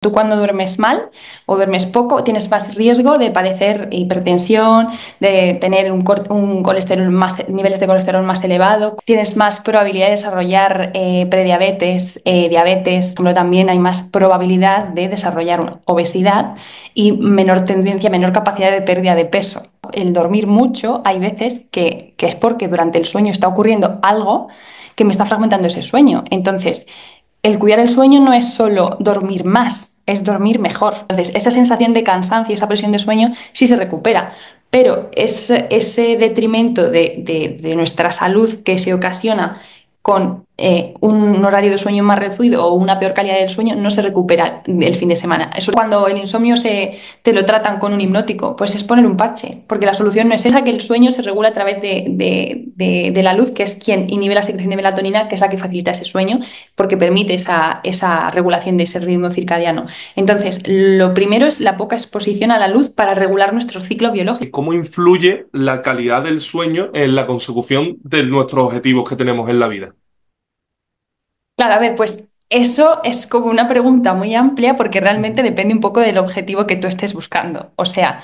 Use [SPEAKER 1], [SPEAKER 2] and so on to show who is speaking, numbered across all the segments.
[SPEAKER 1] Tú cuando duermes mal o duermes poco tienes más riesgo de padecer hipertensión, de tener un colesterol más, niveles de colesterol más elevado, tienes más probabilidad de desarrollar prediabetes, diabetes, por ejemplo, también hay más probabilidad de desarrollar una obesidad y menor tendencia, menor capacidad de pérdida de peso. El dormir mucho hay veces que es porque durante el sueño está ocurriendo algo que me está fragmentando ese sueño. Entonces, el cuidar el sueño no es solo dormir más, es dormir mejor. Entonces, esa sensación de cansancio, esa presión de sueño, sí se recupera, pero ese detrimento de nuestra salud que se ocasiona con un horario de sueño más reducido o una peor calidad del sueño no se recupera el fin de semana. Eso cuando el insomnio te lo tratan con un hipnótico, pues es poner un parche, porque la solución no es esa, que el sueño se regula a través de la luz, que es quien inhibe la secreción de melatonina, que es la que facilita ese sueño, porque permite esa regulación de ese ritmo circadiano. Entonces, lo primero es la poca exposición a la luz para regular nuestro ciclo biológico.
[SPEAKER 2] ¿Cómo influye la calidad del sueño en la consecución de nuestros objetivos que tenemos en la vida?
[SPEAKER 1] Claro, a ver, pues eso es como una pregunta muy amplia porque realmente
[SPEAKER 2] Ujú.
[SPEAKER 1] depende un poco del objetivo que tú estés buscando. O sea,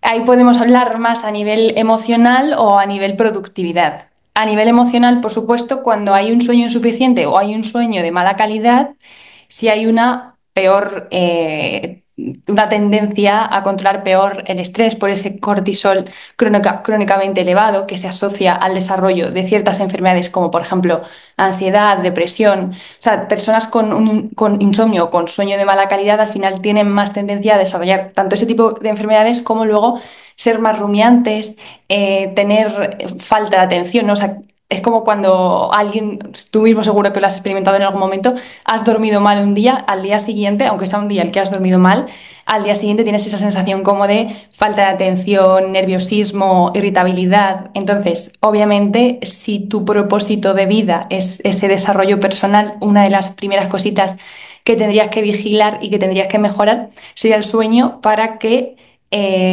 [SPEAKER 1] ahí podemos hablar más a nivel emocional o a nivel productividad. A nivel emocional, por supuesto, cuando hay un sueño insuficiente o hay un sueño de mala calidad, si hay una tendencia a controlar peor el estrés por ese cortisol crónicamente elevado que se asocia al desarrollo de ciertas enfermedades como por ejemplo ansiedad, depresión. O sea, personas con insomnio o con sueño de mala calidad al final tienen más tendencia a desarrollar tanto ese tipo de enfermedades como luego ser más rumiantes, tener falta de atención, ¿no? O sea, es como cuando alguien, tú mismo seguro que lo has experimentado en algún momento, has dormido mal un día, al día siguiente, aunque sea un día el que has dormido mal, al día siguiente tienes esa sensación como de falta de atención, nerviosismo, irritabilidad. Entonces, obviamente, si tu propósito de vida es ese desarrollo personal, una de las primeras cositas que tendrías que vigilar y que tendrías que mejorar sería el sueño para que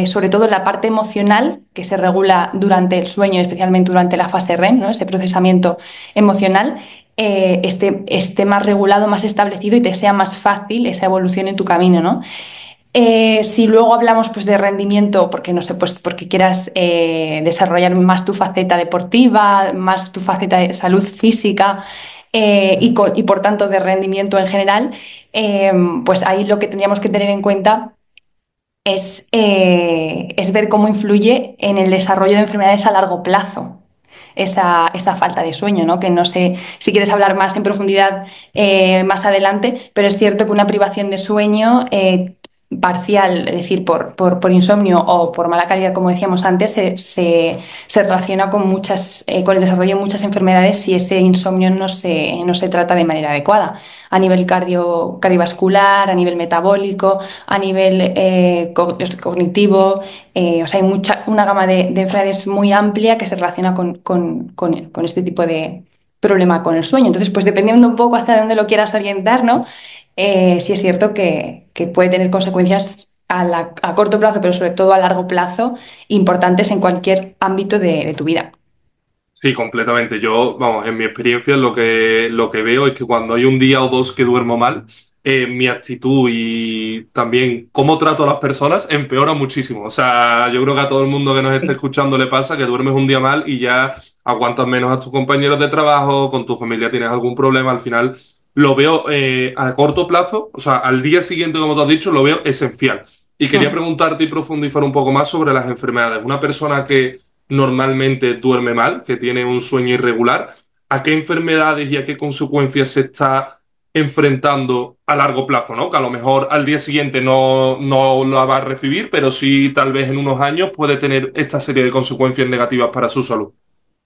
[SPEAKER 1] sobre todo la parte emocional que se regula durante el sueño, especialmente durante la fase REM, ¿no? Ese procesamiento emocional, esté más regulado, más establecido y te sea más fácil esa evolución en tu camino, ¿no? Si luego hablamos pues, de rendimiento, porque no sé, pues porque quieras desarrollar más tu faceta deportiva, más tu faceta de salud física y por tanto de rendimiento en general, pues ahí lo que tendríamos que tener en cuenta es ver cómo influye en el desarrollo de enfermedades a largo plazo. Esa falta de sueño, ¿no? Que no sé si quieres hablar más en profundidad más adelante, pero es cierto que una privación de sueño parcial, es decir, por insomnio o por mala calidad, como decíamos antes, se relaciona con el desarrollo de muchas enfermedades si ese insomnio no se trata de manera adecuada, a nivel cardiovascular, a nivel metabólico, a nivel cognitivo. O sea, hay una gama de enfermedades muy amplia que se relaciona con este tipo de problema con el sueño. Entonces, pues dependiendo un poco hacia dónde lo quieras orientar, ¿no? Sí es cierto que puede tener consecuencias a corto plazo, pero sobre todo a largo plazo, importantes en cualquier ámbito de tu vida.
[SPEAKER 2] Sí, completamente. Yo, vamos, en mi experiencia lo que veo es que cuando hay un día o dos que duermo mal, mi actitud y también cómo trato a las personas empeora muchísimo. O sea, yo creo que a todo el mundo que nos esté escuchando le pasa que duermes un día mal y ya aguantas menos a tus compañeros de trabajo, con tu familia tienes algún problema, al final lo veo a corto plazo, o sea, al día siguiente, como tú has dicho, lo veo esencial. Y quería
[SPEAKER 1] Mm.
[SPEAKER 2] preguntarte y profundizar un poco más sobre las enfermedades. Una persona que normalmente duerme mal, que tiene un sueño irregular, ¿a qué enfermedades y a qué consecuencias se está enfrentando a largo plazo, ¿no? Que a lo mejor al día siguiente no la va a recibir, pero sí tal vez en unos años puede tener esta serie de consecuencias negativas para su salud.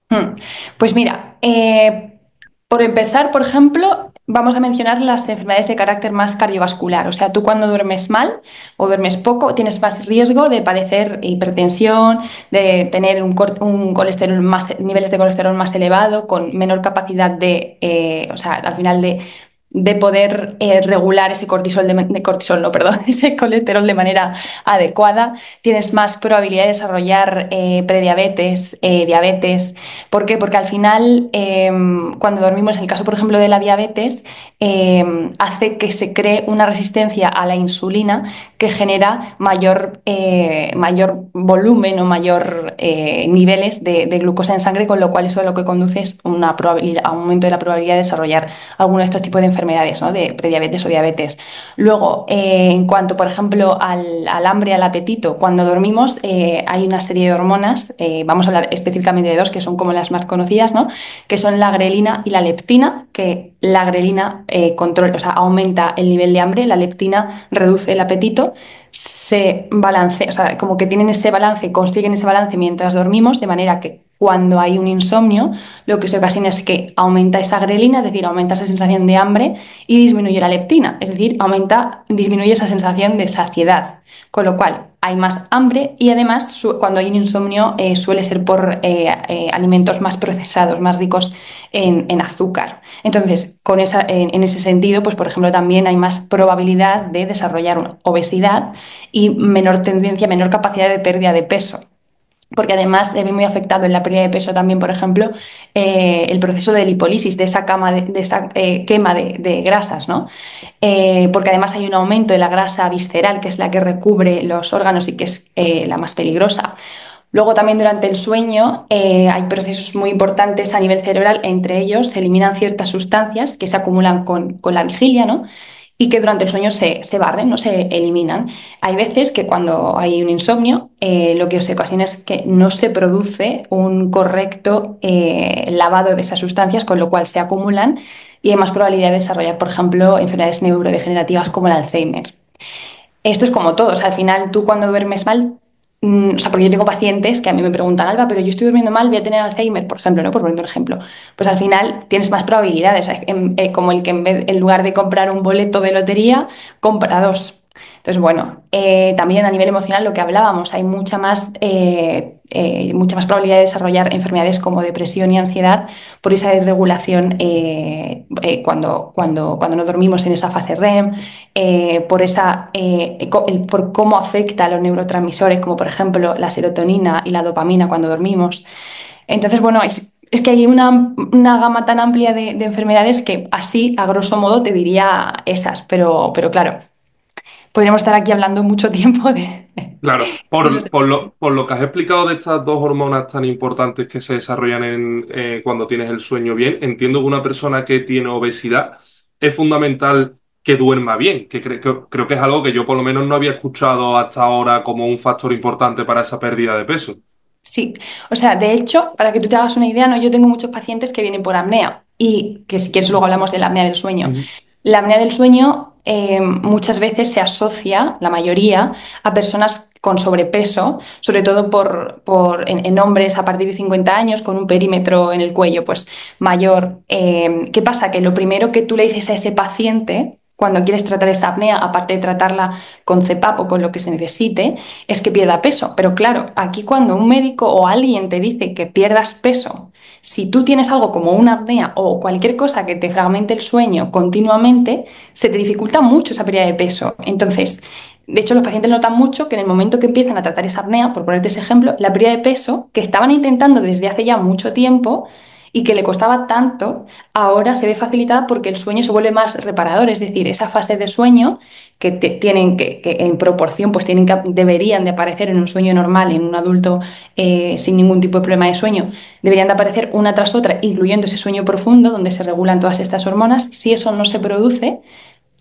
[SPEAKER 1] Mm. Pues mira, por empezar, por ejemplo, vamos a mencionar las enfermedades de carácter más cardiovascular. O sea, tú cuando duermes mal o duermes poco, tienes más riesgo de padecer hipertensión, de tener un colesterol niveles de colesterol más elevado, con menor capacidad o sea, al final de poder regular ese cortisol, no, perdón, ese colesterol de manera adecuada. Tienes más probabilidad de desarrollar prediabetes, diabetes. ¿Por qué? Porque al final, cuando dormimos, en el caso, por ejemplo, de la diabetes, hace que se cree una resistencia a la insulina que genera mayor volumen o mayor niveles de glucosa en sangre, con lo cual eso lo que conduce es una probabilidad, a un aumento de la probabilidad de desarrollar alguno de estos tipos de enfermedades, ¿no? De prediabetes o diabetes. Luego, en cuanto, por ejemplo, al hambre, al apetito, cuando dormimos hay una serie de hormonas, vamos a hablar específicamente de dos que son como las más conocidas, ¿no? Que son la grelina y la leptina, que la grelina o sea, aumenta el nivel de hambre, la leptina reduce el apetito, se balancea, o sea, como que tienen ese balance, consiguen ese balance mientras dormimos, de manera que cuando hay un insomnio, lo que se ocasiona es que aumenta esa grelina, es decir, aumenta esa sensación de hambre y disminuye la leptina, es decir, disminuye esa sensación de saciedad. Con lo cual, hay más hambre y además cuando hay un insomnio suele ser por alimentos más procesados, más ricos en azúcar. Entonces, en ese sentido, pues por ejemplo, también hay más probabilidad de desarrollar una obesidad y menor tendencia, menor capacidad de pérdida de peso. Porque además se ve muy afectado en la pérdida de peso también, por ejemplo, el proceso de lipólisis, de esa quema de grasas, ¿no? Porque además hay un aumento de la grasa visceral, que es la que recubre los órganos y que es la más peligrosa. Luego también durante el sueño hay procesos muy importantes a nivel cerebral, entre ellos se eliminan ciertas sustancias que se acumulan con la vigilia, ¿no? Y que durante el sueño se barren, no se eliminan. Hay veces que cuando hay un insomnio, lo que se ocasiona es que no se produce un correcto lavado de esas sustancias, con lo cual se acumulan y hay más probabilidad de desarrollar, por ejemplo, enfermedades neurodegenerativas como el Alzheimer. Esto es como todo, o sea, al final tú cuando duermes mal, o sea, porque yo tengo pacientes que a mí me preguntan, Alba, pero yo estoy durmiendo mal, voy a tener Alzheimer, por ejemplo, ¿no? Por poner un ejemplo. Pues al final tienes más probabilidades, o sea, como el que en lugar de comprar un boleto de lotería, compra dos. Entonces, bueno, también a nivel emocional lo que hablábamos, hay mucha más probabilidad de desarrollar enfermedades como depresión y ansiedad por esa desregulación cuando no dormimos en esa fase REM, por cómo afecta a los neurotransmisores, como por ejemplo la serotonina y la dopamina cuando dormimos. Entonces, bueno, es que hay una gama tan amplia de enfermedades que así, a grosso modo, te diría esas, pero claro, podríamos estar aquí hablando mucho tiempo
[SPEAKER 2] Claro,
[SPEAKER 1] de los...
[SPEAKER 2] por lo que has explicado de estas dos hormonas tan importantes que se desarrollan cuando tienes el sueño bien, entiendo que una persona que tiene obesidad es fundamental que duerma bien, creo que es algo que yo por lo menos no había escuchado hasta ahora como un factor importante para esa pérdida de peso.
[SPEAKER 1] Sí, o sea, de hecho, para que tú te hagas una idea, ¿no? Yo tengo muchos pacientes que vienen por apnea y que si quieres luego hablamos de la apnea del sueño.
[SPEAKER 2] Ujú.
[SPEAKER 1] La apnea del sueño muchas veces se asocia, la mayoría, a personas con sobrepeso, sobre todo en hombres a partir de 50 años con un perímetro en el cuello pues mayor. ¿Qué pasa? Que lo primero que tú le dices a ese paciente cuando quieres tratar esa apnea, aparte de tratarla con CPAP o con lo que se necesite, es que pierda peso. Pero claro, aquí cuando un médico o alguien te dice que pierdas peso, si tú tienes algo como una apnea o cualquier cosa que te fragmente el sueño continuamente, se te dificulta mucho esa pérdida de peso. Entonces, de hecho, los pacientes notan mucho que en el momento que empiezan a tratar esa apnea, por ponerte ese ejemplo, la pérdida de peso que estaban intentando desde hace ya mucho tiempo y que le costaba tanto, ahora se ve facilitada porque el sueño se vuelve más reparador, es decir, esa fase de sueño tienen que en proporción pues deberían de aparecer en un sueño normal, en un adulto sin ningún tipo de problema de sueño, deberían de aparecer una tras otra, incluyendo ese sueño profundo donde se regulan todas estas hormonas. Si eso no se produce,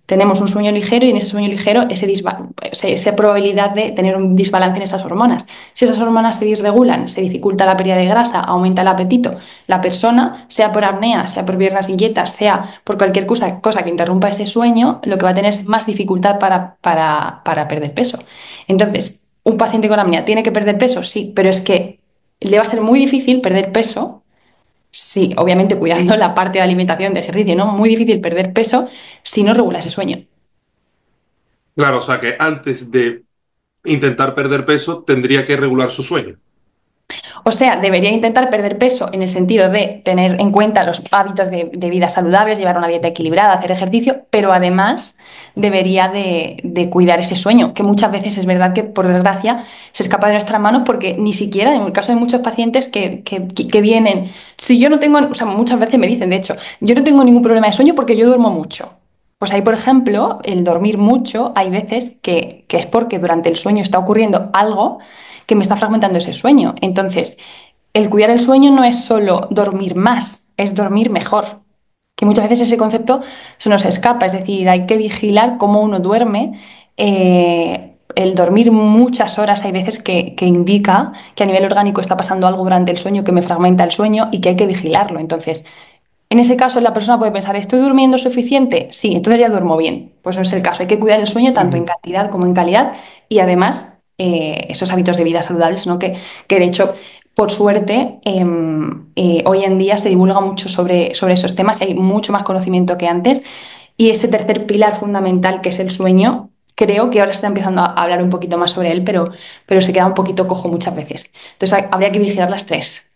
[SPEAKER 1] tenemos un sueño ligero y en ese sueño ligero esa probabilidad de tener un desbalance en esas hormonas. Si esas hormonas se disregulan, se dificulta la pérdida de grasa, aumenta el apetito, la persona, sea por apnea, sea por piernas inquietas, sea por cualquier cosa que interrumpa ese sueño, lo que va a tener es más dificultad para perder peso. Entonces, ¿un paciente con apnea tiene que perder peso? Sí, pero es que le va a ser muy difícil perder peso. Sí, obviamente cuidando la parte de alimentación, de ejercicio, ¿no? Muy difícil perder peso si no regula ese sueño.
[SPEAKER 2] Claro, o sea que antes de intentar perder peso tendría que regular su sueño.
[SPEAKER 1] O sea, debería intentar perder peso en el sentido de tener en cuenta los hábitos de vida saludables, llevar una dieta equilibrada, hacer ejercicio, pero además debería de cuidar ese sueño, que muchas veces es verdad que, por desgracia, se escapa de nuestras manos porque ni siquiera, en el caso de muchos pacientes que vienen, si yo no tengo, o sea, muchas veces me dicen, de hecho, yo no tengo ningún problema de sueño porque yo duermo mucho. Pues ahí, por ejemplo, el dormir mucho, hay veces que es porque durante el sueño está ocurriendo algo que me está fragmentando ese sueño. Entonces, el cuidar el sueño no es solo dormir más, es dormir mejor. Que muchas veces ese concepto se nos escapa, es decir, hay que vigilar cómo uno duerme. El dormir muchas horas hay veces que indica que a nivel orgánico está pasando algo durante el sueño que me fragmenta el sueño y que hay que vigilarlo. Entonces, en ese caso, la persona puede pensar, ¿estoy durmiendo suficiente? Sí, entonces ya duermo bien. Pues no es el caso. Hay que cuidar el sueño tanto en
[SPEAKER 2] Ujú.
[SPEAKER 1] cantidad como en calidad y además esos hábitos de vida saludables, ¿no? Que de hecho, por suerte, hoy en día se divulga mucho sobre esos temas y hay mucho más conocimiento que antes. Y ese tercer pilar fundamental, que es el sueño, creo que ahora se está empezando a hablar un poquito más sobre él, pero se queda un poquito cojo muchas veces. Entonces habría que vigilar las tres.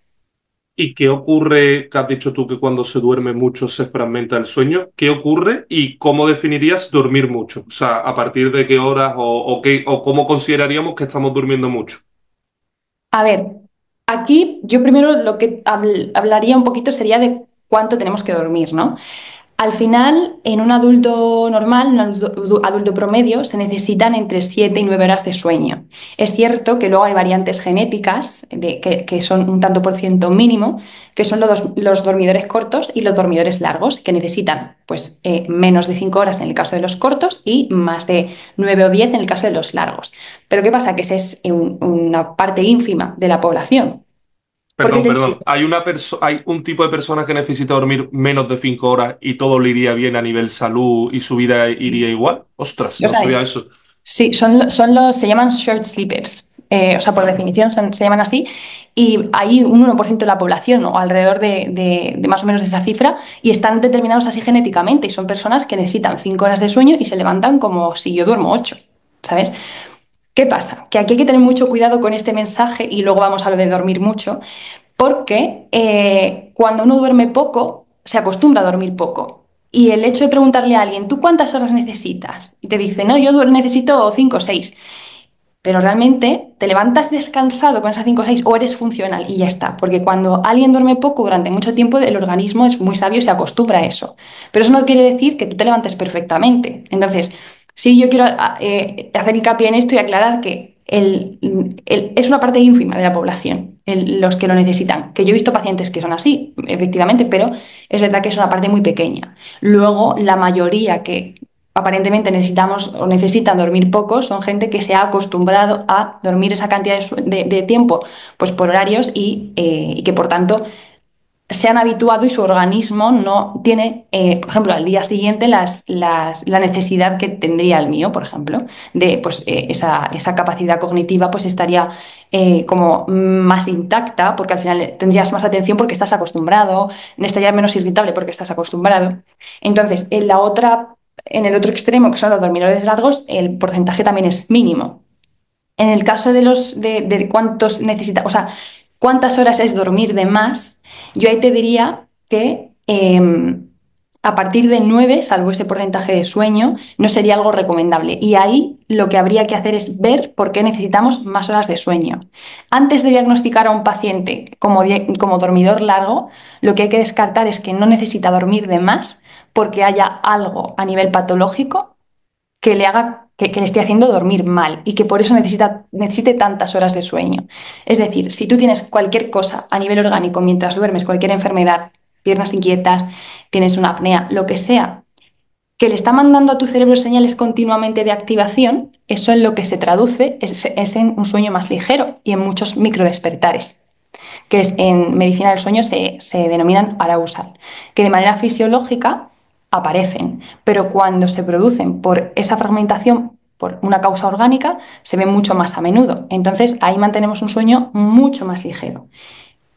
[SPEAKER 2] ¿Y qué ocurre, que has dicho tú que cuando se duerme mucho se fragmenta el sueño? ¿Qué ocurre y cómo definirías dormir mucho? O sea, ¿a partir de qué horas o cómo consideraríamos que estamos durmiendo mucho?
[SPEAKER 1] A ver, aquí yo primero lo que hablaría un poquito sería de cuánto tenemos que dormir, ¿no? Al final, en un adulto normal, un adulto promedio, se necesitan entre 7 y 9 horas de sueño. Es cierto que luego hay variantes genéticas que son un tanto por ciento mínimo, que son los dormidores cortos y los dormidores largos, que necesitan pues, menos de 5 horas en el caso de los cortos y más de 9 o 10 en el caso de los largos. Pero ¿qué pasa? Que esa es una parte ínfima de la población. ¿Por qué
[SPEAKER 2] Perdón,
[SPEAKER 1] te digo
[SPEAKER 2] perdón.
[SPEAKER 1] esto?
[SPEAKER 2] Hay un tipo de persona que necesita dormir menos de 5 horas y todo le iría bien a nivel salud y su vida iría igual. Ostras,
[SPEAKER 1] O
[SPEAKER 2] no
[SPEAKER 1] sea,
[SPEAKER 2] sabía eso.
[SPEAKER 1] sí, se llaman short sleepers. O sea, por definición se llaman así. Y hay un 1% de la población, o alrededor de más o menos esa cifra, y están determinados así genéticamente. Y son personas que necesitan 5 horas de sueño y se levantan como si yo duermo 8, ¿sabes? ¿Qué pasa? Que aquí hay que tener mucho cuidado con este mensaje y luego vamos a lo de dormir mucho, porque cuando uno duerme poco, se acostumbra a dormir poco. Y el hecho de preguntarle a alguien, ¿tú cuántas horas necesitas? Y te dice, no, yo necesito 5 o 6. Pero realmente te levantas descansado con esas 5 o 6 o eres funcional y ya está. Porque cuando alguien duerme poco durante mucho tiempo, el organismo es muy sabio y se acostumbra a eso. Pero eso no quiere decir que tú te levantes perfectamente. Entonces, sí, yo quiero hacer hincapié en esto y aclarar que es una parte ínfima de la población los que lo necesitan. Que yo he visto pacientes que son así, efectivamente, pero es verdad que es una parte muy pequeña. Luego, la mayoría que aparentemente necesitamos o necesitan dormir poco, son gente que se ha acostumbrado a dormir esa cantidad de tiempo pues por horarios y que por tanto se han habituado y su organismo no tiene, por ejemplo, al día siguiente la necesidad que tendría el mío, por ejemplo, de pues, esa capacidad cognitiva pues estaría como más intacta porque al final tendrías más atención porque estás acostumbrado, estarías menos irritable porque estás acostumbrado. Entonces, en el otro extremo, que son los dormidores largos, el porcentaje también es mínimo. En el caso de cuántos necesita, o sea, cuántas horas es dormir de más, yo ahí te diría que a partir de 9, salvo ese porcentaje de sueño, no sería algo recomendable. Y ahí lo que habría que hacer es ver por qué necesitamos más horas de sueño. Antes de diagnosticar a un paciente como dormidor largo, lo que hay que descartar es que no necesita dormir de más porque haya algo a nivel patológico que le haga, que le esté haciendo dormir mal y que por eso necesite tantas horas de sueño. Es decir, si tú tienes cualquier cosa a nivel orgánico mientras duermes, cualquier enfermedad, piernas inquietas, tienes una apnea, lo que sea, que le está mandando a tu cerebro señales continuamente de activación, eso en lo que se traduce es en un sueño más ligero y en muchos microdespertares que en medicina del sueño se denominan arousal, que de manera fisiológica aparecen, pero cuando se producen por esa fragmentación, por una causa orgánica, se ven mucho más a menudo. Entonces ahí mantenemos un sueño mucho más ligero.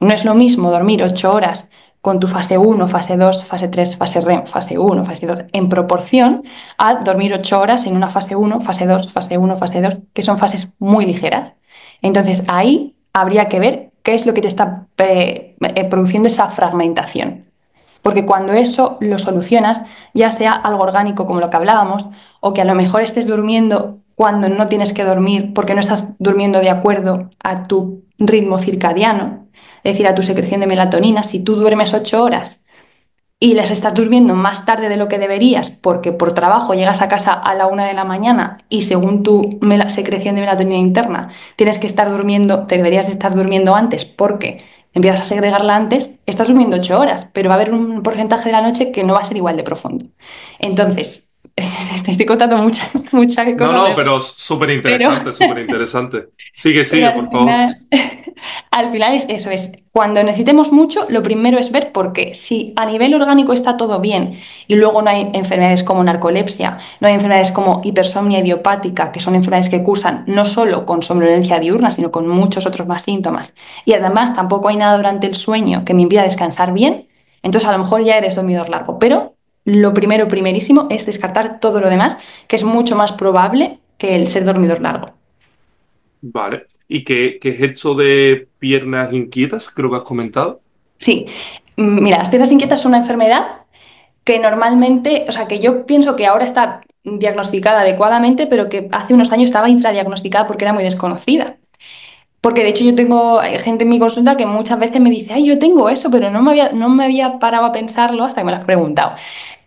[SPEAKER 1] No es lo mismo dormir 8 horas con tu fase uno, fase 2, fase 3, fase REM, fase uno, fase 2, en proporción a dormir 8 horas en una fase uno, fase 2, fase uno, fase 2, que son fases muy ligeras. Entonces ahí habría que ver qué es lo que te está produciendo esa fragmentación. Porque cuando eso lo solucionas, ya sea algo orgánico como lo que hablábamos, o que a lo mejor estés durmiendo cuando no tienes que dormir porque no estás durmiendo de acuerdo a tu ritmo circadiano, es decir, a tu secreción de melatonina, si tú duermes 8 horas y las estás durmiendo más tarde de lo que deberías porque por trabajo llegas a casa a la 1 de la mañana y según tu secreción de melatonina interna tienes que estar durmiendo, te deberías estar durmiendo antes porque empiezas a segregarla antes, estás durmiendo 8 horas, pero va a haber un porcentaje de la noche que no va a ser igual de profundo. Entonces, te estoy contando muchas, muchas
[SPEAKER 2] No,
[SPEAKER 1] cosas
[SPEAKER 2] no,
[SPEAKER 1] de...
[SPEAKER 2] pero súper
[SPEAKER 1] Pero
[SPEAKER 2] interesante, súper interesante. Sigue,
[SPEAKER 1] pero
[SPEAKER 2] sigue, por favor.
[SPEAKER 1] al final es eso, es cuando necesitemos mucho, lo primero es ver por qué. Si a nivel orgánico está todo bien y luego no hay enfermedades como narcolepsia, no hay enfermedades como hipersomnia idiopática, que son enfermedades que cursan no solo con somnolencia diurna, sino con muchos otros más síntomas, y además tampoco hay nada durante el sueño que me impida descansar bien, entonces a lo mejor ya eres dormidor largo. Pero lo primero, primerísimo, es descartar todo lo demás, que es mucho más probable que el ser dormidor largo.
[SPEAKER 2] Vale. ¿Y qué es esto de piernas inquietas? Creo que has comentado.
[SPEAKER 1] Sí, mira, las piedras inquietas son una enfermedad que normalmente, o sea, que yo pienso que ahora está diagnosticada adecuadamente, pero que hace unos años estaba infradiagnosticada porque era muy desconocida. Porque de hecho yo tengo gente en mi consulta que muchas veces me dice, ay, yo tengo eso, pero no me había parado a pensarlo hasta que me lo has preguntado.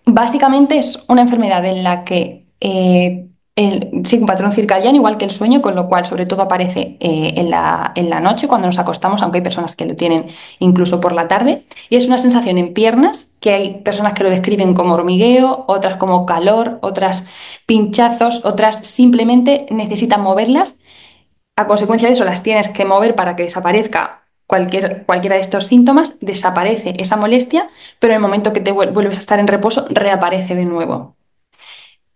[SPEAKER 1] Básicamente es una enfermedad en la que sí, un patrón circadiano, igual que el sueño, con lo cual sobre todo aparece en la noche cuando nos acostamos, aunque hay personas que lo tienen incluso por la tarde, y es una sensación en piernas, que hay personas que lo describen como hormigueo, otras como calor, otras pinchazos, otras simplemente necesitan moverlas. A consecuencia de eso las tienes que mover para que desaparezca cualquiera de estos síntomas, desaparece esa molestia, pero en el momento que te vuelves a estar en reposo, reaparece de nuevo.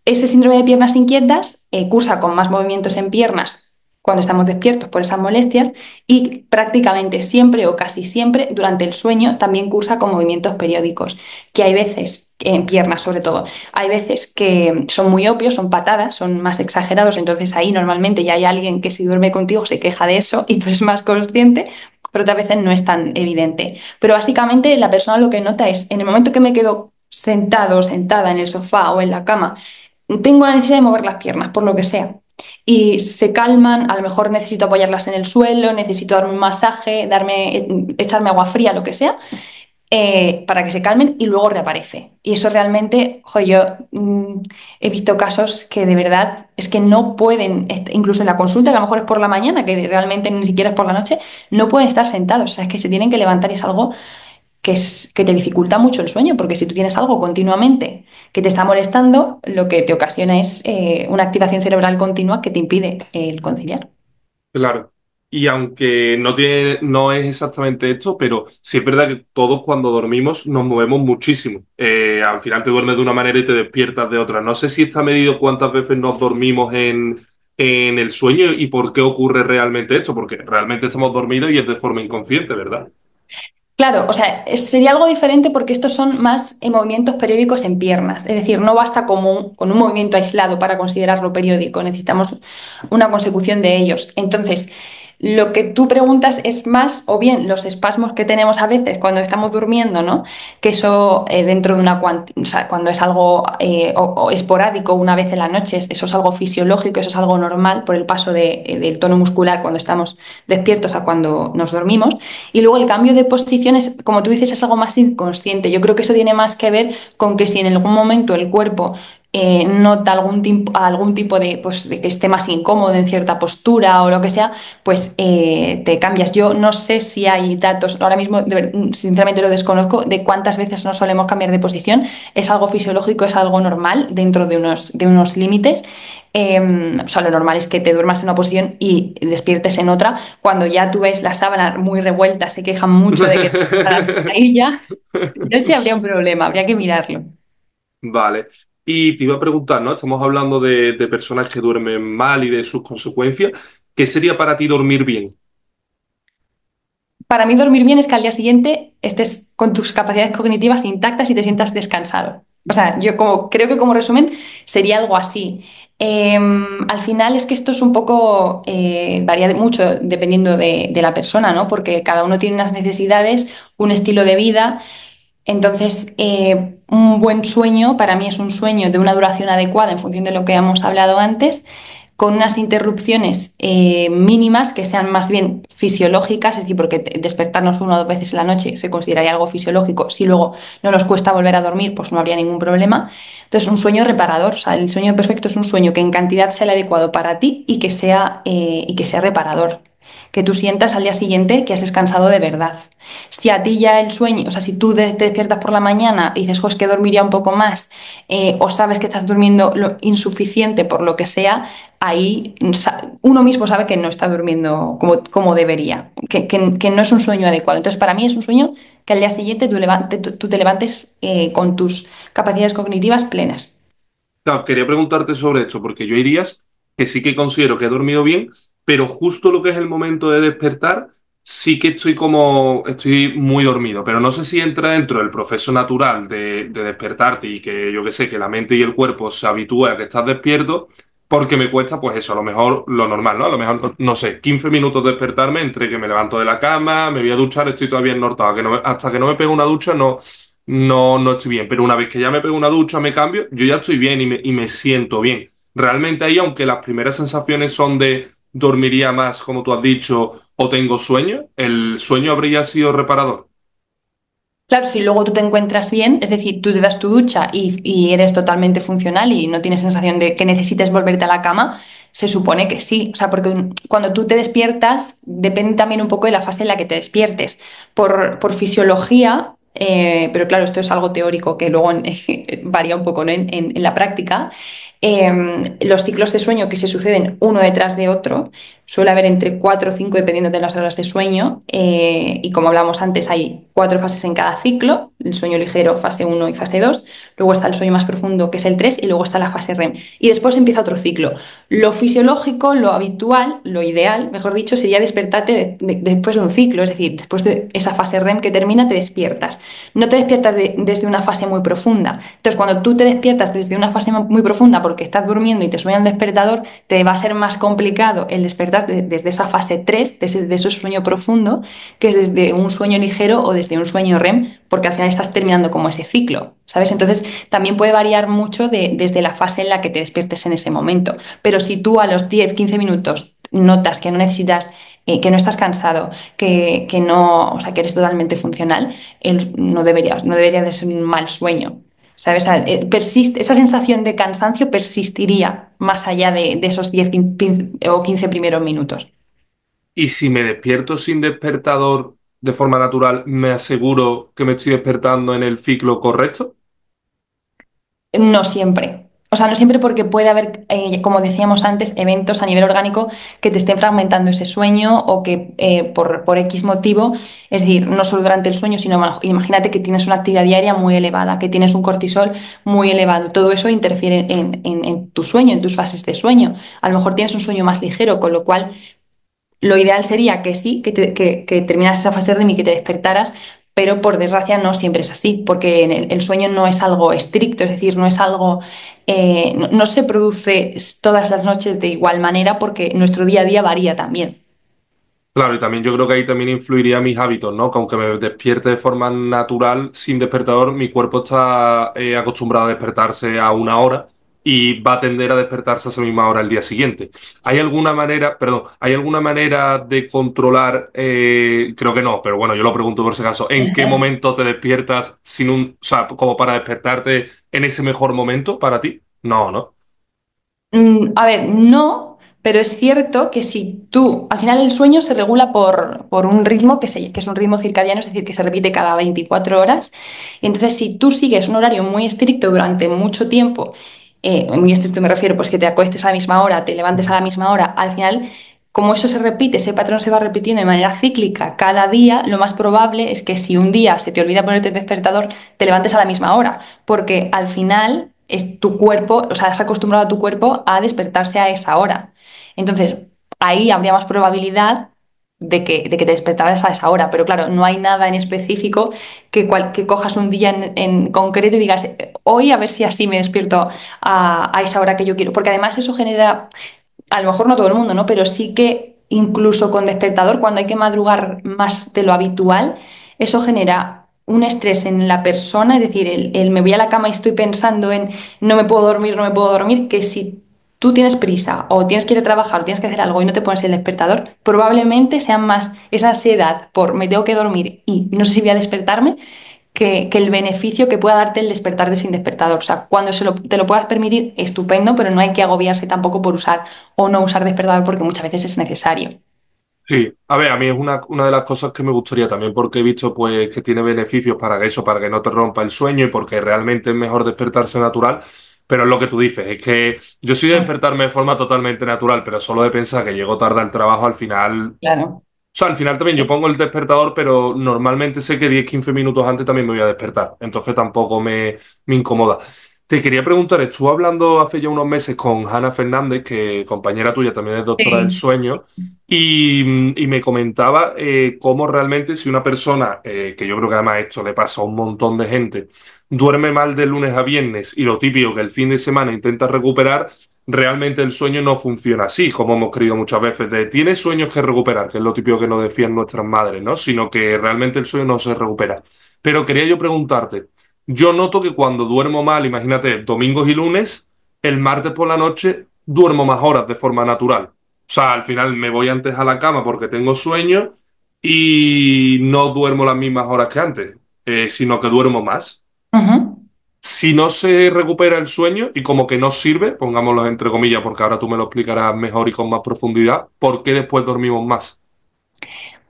[SPEAKER 1] Este síndrome de piernas inquietas cursa con más movimientos en piernas cuando estamos despiertos por esas molestias y prácticamente siempre o casi siempre durante el sueño también cursa con movimientos periódicos, que hay veces, en piernas sobre todo, hay veces que son muy obvios, son patadas, son más exagerados, entonces ahí normalmente ya hay alguien que si duerme contigo se queja de eso y tú eres más consciente, pero otras veces no es tan evidente. Pero básicamente la persona lo que nota es, en el momento que me quedo sentado o sentada en el sofá o en la cama, tengo la necesidad de mover las piernas, por lo que sea. Y se calman, a lo mejor necesito apoyarlas en el suelo, necesito darme un masaje, echarme agua fría, lo que sea, para que se calmen y luego reaparece. Y eso realmente, joder, yo he visto casos que de verdad es que no pueden, incluso en la consulta, que a lo mejor es por la mañana, que realmente ni siquiera es por la noche, no pueden estar sentados. O sea, es que se tienen que levantar y es algo que te dificulta mucho el sueño, porque si tú tienes algo continuamente que te está molestando, lo que te ocasiona es una activación cerebral continua que te impide el conciliar.
[SPEAKER 2] Claro. Y aunque no es exactamente esto, pero sí es verdad que todos cuando dormimos nos movemos muchísimo. Al final te duermes de una manera y te despiertas de otra. No sé si está medido cuántas veces nos dormimos en el sueño y por qué ocurre realmente esto, porque realmente estamos dormidos y es de forma inconsciente, ¿verdad?
[SPEAKER 1] Claro, o sea, sería algo diferente porque estos son más movimientos periódicos en piernas, es decir, no basta con un movimiento aislado para considerarlo periódico, necesitamos una consecución de ellos. Entonces, lo que tú preguntas es más, o bien los espasmos que tenemos a veces cuando estamos durmiendo, ¿no? Que eso dentro de o sea, cuando es algo o esporádico una vez en la noche, eso es algo fisiológico, eso es algo normal por el paso del tono muscular cuando estamos despiertos a cuando nos dormimos. Y luego el cambio de posiciones, como tú dices, es algo más inconsciente. Yo creo que eso tiene más que ver con que si en algún momento el cuerpo nota algún tipo de, pues, de que esté más incómodo en cierta postura o lo que sea, pues te cambias. Yo no sé si hay datos, ahora mismo sinceramente lo desconozco, de cuántas veces no solemos cambiar de posición. Es algo fisiológico, es algo normal dentro de unos límites. O sea, lo normal es que te duermas en una posición y despiertes en otra. Cuando ya tú ves la sábana muy revuelta, se quejan mucho de que ahí ya, yo sí habría un problema, habría que mirarlo.
[SPEAKER 2] Vale. Y te iba a preguntar, ¿no? Estamos hablando de personas que duermen mal y de sus consecuencias. ¿Qué sería para ti dormir bien?
[SPEAKER 1] Para mí dormir bien es que al día siguiente estés con tus capacidades cognitivas intactas y te sientas descansado. O sea, yo creo que como resumen sería algo así. Al final es que esto es un poco, varía mucho dependiendo de la persona, ¿no? Porque cada uno tiene unas necesidades, un estilo de vida. Entonces, un buen sueño para mí es un sueño de una duración adecuada en función de lo que hemos hablado antes, con unas interrupciones mínimas que sean más bien fisiológicas, es decir, porque despertarnos una o dos veces en la noche se consideraría algo fisiológico. Si luego no nos cuesta volver a dormir, pues no habría ningún problema. Entonces, un sueño reparador, o sea, el sueño perfecto es un sueño que en cantidad sea el adecuado para ti y que sea reparador. Que tú sientas al día siguiente que has descansado de verdad. Si a ti ya el sueño, o sea, si tú te despiertas por la mañana y dices, jo, es que dormiría un poco más, o sabes que estás durmiendo lo insuficiente por lo que sea, ahí uno mismo sabe que no está durmiendo como debería, que no es un sueño adecuado. Entonces, para mí es un sueño que al día siguiente tú te levantes con tus capacidades cognitivas plenas.
[SPEAKER 2] Claro, quería preguntarte sobre esto, porque yo irías que sí que considero que he dormido bien, pero justo lo que es el momento de despertar, sí que estoy muy dormido, pero no sé si entra dentro del proceso natural de despertarte y que yo qué sé, que la mente y el cuerpo se habitúen a que estás despierto, porque me cuesta, pues eso, a lo mejor lo normal, ¿no? A lo mejor, no sé, 15 minutos despertarme entre que me levanto de la cama, me voy a duchar, estoy todavía ennortado, hasta que no me pego una ducha no estoy bien, pero una vez que ya me pego una ducha, me cambio, yo ya estoy bien y me siento bien. Realmente ahí, aunque las primeras sensaciones son de dormiría más, como tú has dicho, o tengo sueño, el sueño habría sido reparador.
[SPEAKER 1] Claro, si luego tú te encuentras bien, es decir, tú te das tu ducha y eres totalmente funcional y no tienes sensación de que necesites volverte a la cama, se supone que sí. O sea, porque cuando tú te despiertas, depende también un poco de la fase en la que te despiertes. Por fisiología, pero claro, esto es algo teórico que luego varía un poco, ¿no? En la práctica. Los ciclos de sueño que se suceden uno detrás de otro, suele haber entre 4 o 5 dependiendo de las horas de sueño, y como hablamos antes, hay 4 fases en cada ciclo, el sueño ligero, fase uno y fase 2. Luego está el sueño más profundo, que es el 3, y luego está la fase REM. Y después empieza otro ciclo. Lo fisiológico, lo habitual, lo ideal, mejor dicho, sería despertarte después de un ciclo, es decir, después de esa fase REM que termina, te despiertas. No te despiertas desde una fase muy profunda. Entonces, cuando tú te despiertas desde una fase muy profunda porque estás durmiendo y te suena el despertador, te va a ser más complicado el despertar desde esa fase 3, de ese sueño profundo, que es desde un sueño ligero o desde un sueño REM, porque al final estás terminando como ese ciclo, ¿sabes? Entonces, también puede variar mucho desde la fase en la que te despiertes en ese momento. Pero si tú a los 10, 15 minutos notas que no necesitas, que no estás cansado, que no, o sea, que eres totalmente funcional, no debería de ser un mal sueño. ¿Sabes? O sea, esa sensación de cansancio persistiría más allá de esos 10 o 15 primeros minutos.
[SPEAKER 2] Y si me despierto sin despertador de forma natural, ¿me aseguro que me estoy despertando en el ciclo correcto?
[SPEAKER 1] No siempre. O sea, no siempre porque puede haber, como decíamos antes, eventos a nivel orgánico que te estén fragmentando ese sueño o que por X motivo, es decir, no solo durante el sueño, sino imagínate que tienes una actividad diaria muy elevada, que tienes un cortisol muy elevado. Todo eso interfiere en tu sueño, en tus fases de sueño. A lo mejor tienes un sueño más ligero, con lo cual lo ideal sería que sí, que terminaras esa fase REM y que te despertaras, pero por desgracia no siempre es así, porque el sueño no es algo estricto, es decir, no es algo, no se produce todas las noches de igual manera porque nuestro día a día varía también.
[SPEAKER 2] Claro, y también yo creo que ahí también influiría mis hábitos, ¿no? Que aunque me despierte de forma natural, sin despertador, mi cuerpo está acostumbrado a despertarse a una hora y va a tender a despertarse a esa misma hora el día siguiente. ¿Hay alguna manera, perdón, hay alguna manera de controlar, creo que no, pero bueno, yo lo pregunto por si acaso, ¿en qué momento te despiertas o sea, como para despertarte en ese mejor momento para ti? No, ¿no?
[SPEAKER 1] A ver, no, pero es cierto que si tú, al final el sueño se regula por un ritmo que es un ritmo circadiano, es decir, que se repite cada 24 horas. Entonces, si tú sigues un horario muy estricto durante mucho tiempo, muy estricto me refiero, pues que te acuestes a la misma hora, te levantes a la misma hora, al final, como eso se repite, ese patrón se va repitiendo de manera cíclica cada día, lo más probable es que si un día se te olvida ponerte el despertador, te levantes a la misma hora, porque al final es tu cuerpo, o sea, has acostumbrado a tu cuerpo a despertarse a esa hora. Entonces, ahí habría más probabilidad de que te despertaras a esa hora, pero claro, no hay nada en específico que cojas un día en concreto y digas, hoy a ver si así me despierto a esa hora que yo quiero, porque además eso genera, a lo mejor no todo el mundo, ¿no? Pero sí que incluso con despertador, cuando hay que madrugar más de lo habitual, eso genera un estrés en la persona, es decir, el me voy a la cama y estoy pensando en no me puedo dormir, no me puedo dormir, que si tú tienes prisa o tienes que ir a trabajar o tienes que hacer algo y no te pones el despertador, probablemente sea más esa ansiedad por me tengo que dormir y no sé si voy a despertarme que el beneficio que pueda darte el despertarte sin despertador. O sea, cuando te lo puedas permitir, estupendo, pero no hay que agobiarse tampoco por usar o no usar despertador porque muchas veces es necesario.
[SPEAKER 2] Sí, a ver, a mí es una de las cosas que me gustaría también porque he visto pues que tiene beneficios para eso, para que no te rompa el sueño y porque realmente es mejor despertarse natural, pero es lo que tú dices, es que yo soy de
[SPEAKER 1] Mm.
[SPEAKER 2] despertarme de forma totalmente natural, pero solo de pensar que llego tarde al trabajo al final.
[SPEAKER 1] Claro.
[SPEAKER 2] O sea, al final también yo pongo el despertador, pero normalmente sé que 10 15 minutos antes también me voy a despertar. Entonces tampoco me incomoda. Te quería preguntar, estuve hablando hace ya unos meses con Hanna Fernández, que compañera tuya también es doctora del
[SPEAKER 1] Sí.
[SPEAKER 2] sueño, y me comentaba cómo realmente si una persona, que yo creo que además esto le pasa a un montón de gente, duerme mal de lunes a viernes y lo típico que el fin de semana intenta recuperar, realmente el sueño no funciona así, como hemos creído muchas veces, de tienes sueños que recuperar, que es lo típico que nos decían nuestras madres, ¿no? Sino que realmente el sueño no se recupera. Pero quería yo preguntarte, yo noto que cuando duermo mal, imagínate, domingos y lunes, el martes por la noche duermo más horas de forma natural. O sea, al final me voy antes a la cama porque tengo sueño y no duermo las mismas horas que antes, sino que duermo más.
[SPEAKER 1] Ujú.
[SPEAKER 2] Si no se recupera el sueño y como que no sirve, pongámoslo entre comillas, porque ahora tú me lo explicarás mejor y con más profundidad, ¿por qué después dormimos más?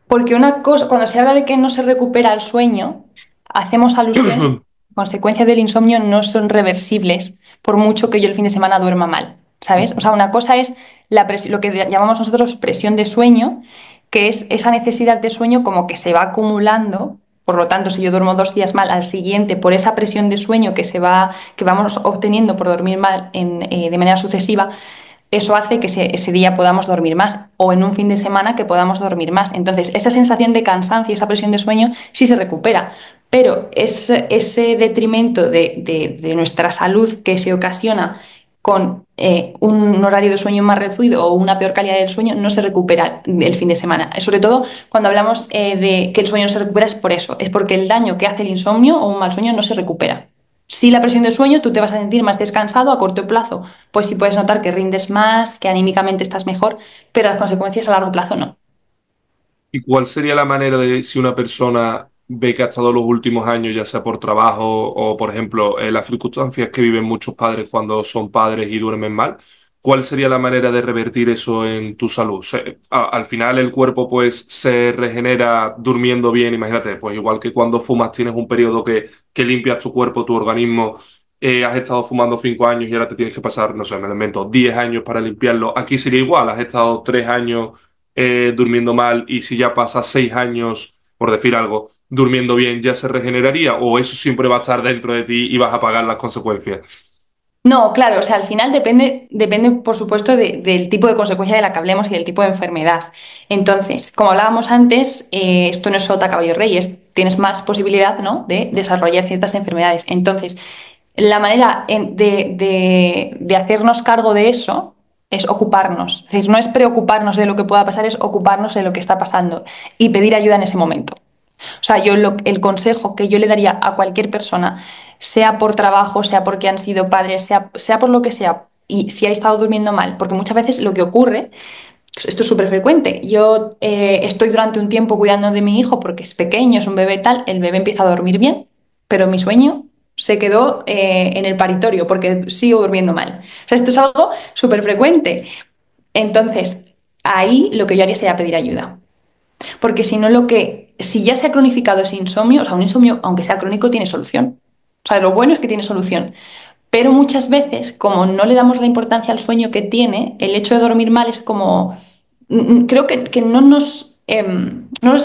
[SPEAKER 1] Porque una cosa, cuando se habla de que no se recupera el sueño, hacemos alusión, consecuencias del insomnio no son reversibles, por mucho que yo el fin de semana duerma mal, ¿sabes? O sea, una cosa es lo que llamamos nosotros presión de sueño, que es esa necesidad de sueño como que se va acumulando. Por lo tanto, si yo duermo 2 días mal, al siguiente, por esa presión de sueño que vamos obteniendo por dormir mal de manera sucesiva, eso hace que ese día podamos dormir más o en un fin de semana que podamos dormir más. Entonces, esa sensación de cansancio, esa presión de sueño, sí se recupera, pero ese detrimento de nuestra salud que se ocasiona con un horario de sueño más reducido o una peor calidad del sueño no se recupera el fin de semana. Sobre todo cuando hablamos de que el sueño no se recupera es por eso, es porque el daño que hace el insomnio o un mal sueño no se recupera. Si la presión de sueño, tú te vas a sentir más descansado a corto plazo, pues sí puedes notar que rindes más, que anímicamente estás mejor, pero las consecuencias a largo plazo no.
[SPEAKER 2] ¿Y cuál sería la manera de si una persona ve que ha estado los últimos años, ya sea por trabajo o, por ejemplo, las circunstancias que viven muchos padres cuando son padres y duermen mal? ¿Cuál sería la manera de revertir eso en tu salud? Al final el cuerpo pues se regenera durmiendo bien, imagínate, pues igual que cuando fumas tienes un periodo que limpias tu cuerpo, tu organismo, has estado fumando 5 años y ahora te tienes que pasar, no sé, me lo invento, 10 años para limpiarlo. Aquí sería igual, has estado 3 años durmiendo mal y si ya pasas 6 años, por decir algo, durmiendo bien, ya se regeneraría o eso siempre va a estar dentro de ti y vas a pagar las consecuencias.
[SPEAKER 1] No, claro, o sea, al final depende por supuesto, del tipo de consecuencia de la que hablemos y del tipo de enfermedad. Entonces, como hablábamos antes, esto no es sota, caballo, rey, tienes más posibilidad, ¿no?, de desarrollar ciertas enfermedades. Entonces, la manera de hacernos cargo de eso es ocuparnos. Es decir, no es preocuparnos de lo que pueda pasar, es ocuparnos de lo que está pasando y pedir ayuda en ese momento. O sea, el consejo que yo le daría a cualquier persona, sea por trabajo, sea porque han sido padres, sea por lo que sea, y si ha estado durmiendo mal, porque muchas veces lo que ocurre, pues esto es súper frecuente, yo estoy durante un tiempo cuidando de mi hijo porque es pequeño, es un bebé tal, el bebé empieza a dormir bien, pero mi sueño se quedó en el paritorio porque sigo durmiendo mal. O sea, esto es algo súper frecuente. Entonces, ahí lo que yo haría sería pedir ayuda. Porque si no, si ya se ha cronificado ese insomnio, o sea, un insomnio, aunque sea crónico, tiene solución. O sea, lo bueno es que tiene solución. Pero muchas veces, como no le damos la importancia al sueño que tiene, el hecho de dormir mal es como. Creo que no nos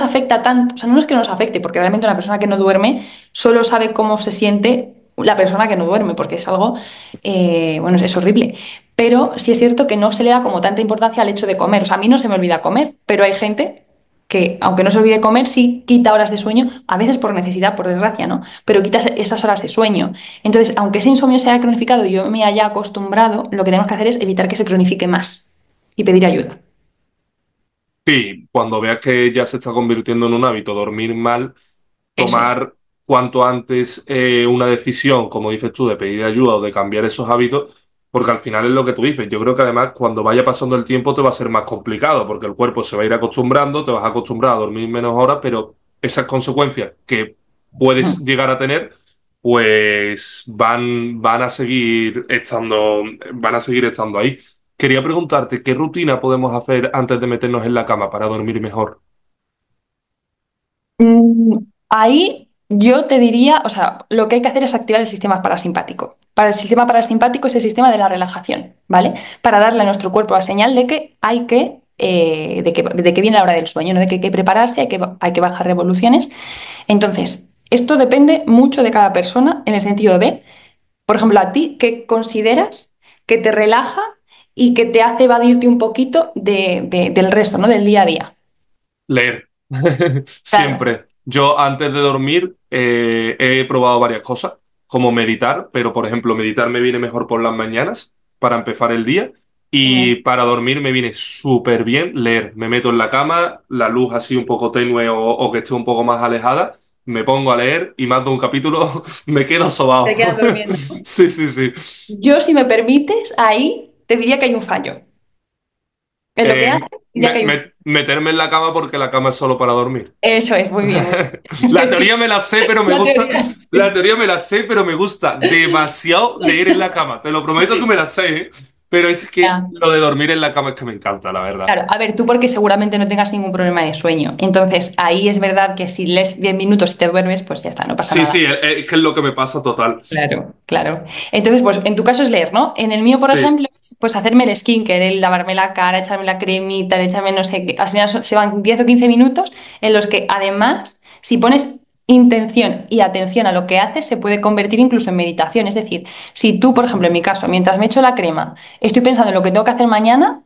[SPEAKER 1] afecta tanto. O sea, no es que nos afecte, porque realmente una persona que no duerme solo sabe cómo se siente la persona que no duerme, porque es algo, bueno, es horrible. Pero sí es cierto que no se le da como tanta importancia al hecho de comer. O sea, a mí no se me olvida comer, pero hay gente que, aunque no se olvide comer, sí quita horas de sueño, a veces por necesidad, por desgracia, ¿no? Pero quita esas horas de sueño. Entonces, aunque ese insomnio se haya cronificado y yo me haya acostumbrado, lo que tenemos que hacer es evitar que se cronifique más y pedir ayuda.
[SPEAKER 2] Sí, cuando veas que ya se está convirtiendo en un hábito dormir mal,
[SPEAKER 1] Eso es.
[SPEAKER 2] tomar cuanto antes una decisión, como dices tú, de pedir ayuda o de cambiar esos hábitos, porque al final es lo que tú dices. Yo creo que además cuando vaya pasando el tiempo te va a ser más complicado, porque el cuerpo se va a ir acostumbrando, te vas a acostumbrar a dormir menos horas, pero esas consecuencias que puedes llegar a tener, pues van a seguir estando ahí. Quería preguntarte, ¿qué rutina podemos hacer antes de meternos en la cama para dormir mejor?
[SPEAKER 1] Ahí yo te diría, o sea, lo que hay que hacer es activar el sistema parasimpático. Para el sistema parasimpático es el sistema de la relajación, ¿vale? Para darle a nuestro cuerpo la señal de que de que viene la hora del sueño, ¿no? De que hay que prepararse, hay que bajar revoluciones. Entonces, esto depende mucho de cada persona en el sentido de, por ejemplo, a ti, ¿qué consideras que te relaja y que te hace evadirte un poquito del resto, ¿no? Del día a día?
[SPEAKER 2] Leer.
[SPEAKER 1] Claro.
[SPEAKER 2] Siempre. Yo antes de dormir he probado varias cosas, como meditar, pero por ejemplo, meditar me viene mejor por las mañanas para empezar el día y
[SPEAKER 1] Genial.
[SPEAKER 2] para dormir me viene súper bien leer. Me meto en la cama, la luz así un poco tenue o que esté un poco más alejada, me pongo a leer y más de un capítulo me quedo sobado.
[SPEAKER 1] Te quedas durmiendo.
[SPEAKER 2] Sí, sí, sí.
[SPEAKER 1] Yo, si me permites, ahí te diría que hay un fallo. En lo que haces, diría que hay un fallo.
[SPEAKER 2] Meterme en la cama porque la cama es solo para dormir.
[SPEAKER 1] Eso es, muy bien, muy
[SPEAKER 2] La
[SPEAKER 1] bien.
[SPEAKER 2] teoría me la sé, pero me
[SPEAKER 1] La
[SPEAKER 2] gusta.
[SPEAKER 1] teoría,
[SPEAKER 2] La
[SPEAKER 1] sí.
[SPEAKER 2] teoría me la sé, pero me gusta demasiado leer en la cama. Te lo prometo que me la sé, ¿eh? Pero es que
[SPEAKER 1] Ya.
[SPEAKER 2] lo de dormir en la cama es que me encanta, la verdad.
[SPEAKER 1] Claro, a ver, tú porque seguramente no tengas ningún problema de sueño. Entonces, ahí es verdad que si lees 10 minutos y te duermes, pues ya está, no pasa
[SPEAKER 2] Sí,
[SPEAKER 1] nada.
[SPEAKER 2] sí, es que es lo que me pasa total.
[SPEAKER 1] Claro, claro. Entonces, pues en tu caso es leer, ¿no? En el mío, por
[SPEAKER 2] Sí,
[SPEAKER 1] ejemplo, es, pues hacerme el skincare, el lavarme la cara, echarme la cremita, el echarme no sé qué. Al final se van 10 o 15 minutos en los que además, si pones intención y atención a lo que haces, se puede convertir incluso en meditación. Es decir, si tú, por ejemplo, en mi caso, mientras me echo la crema, estoy pensando en lo que tengo que hacer mañana,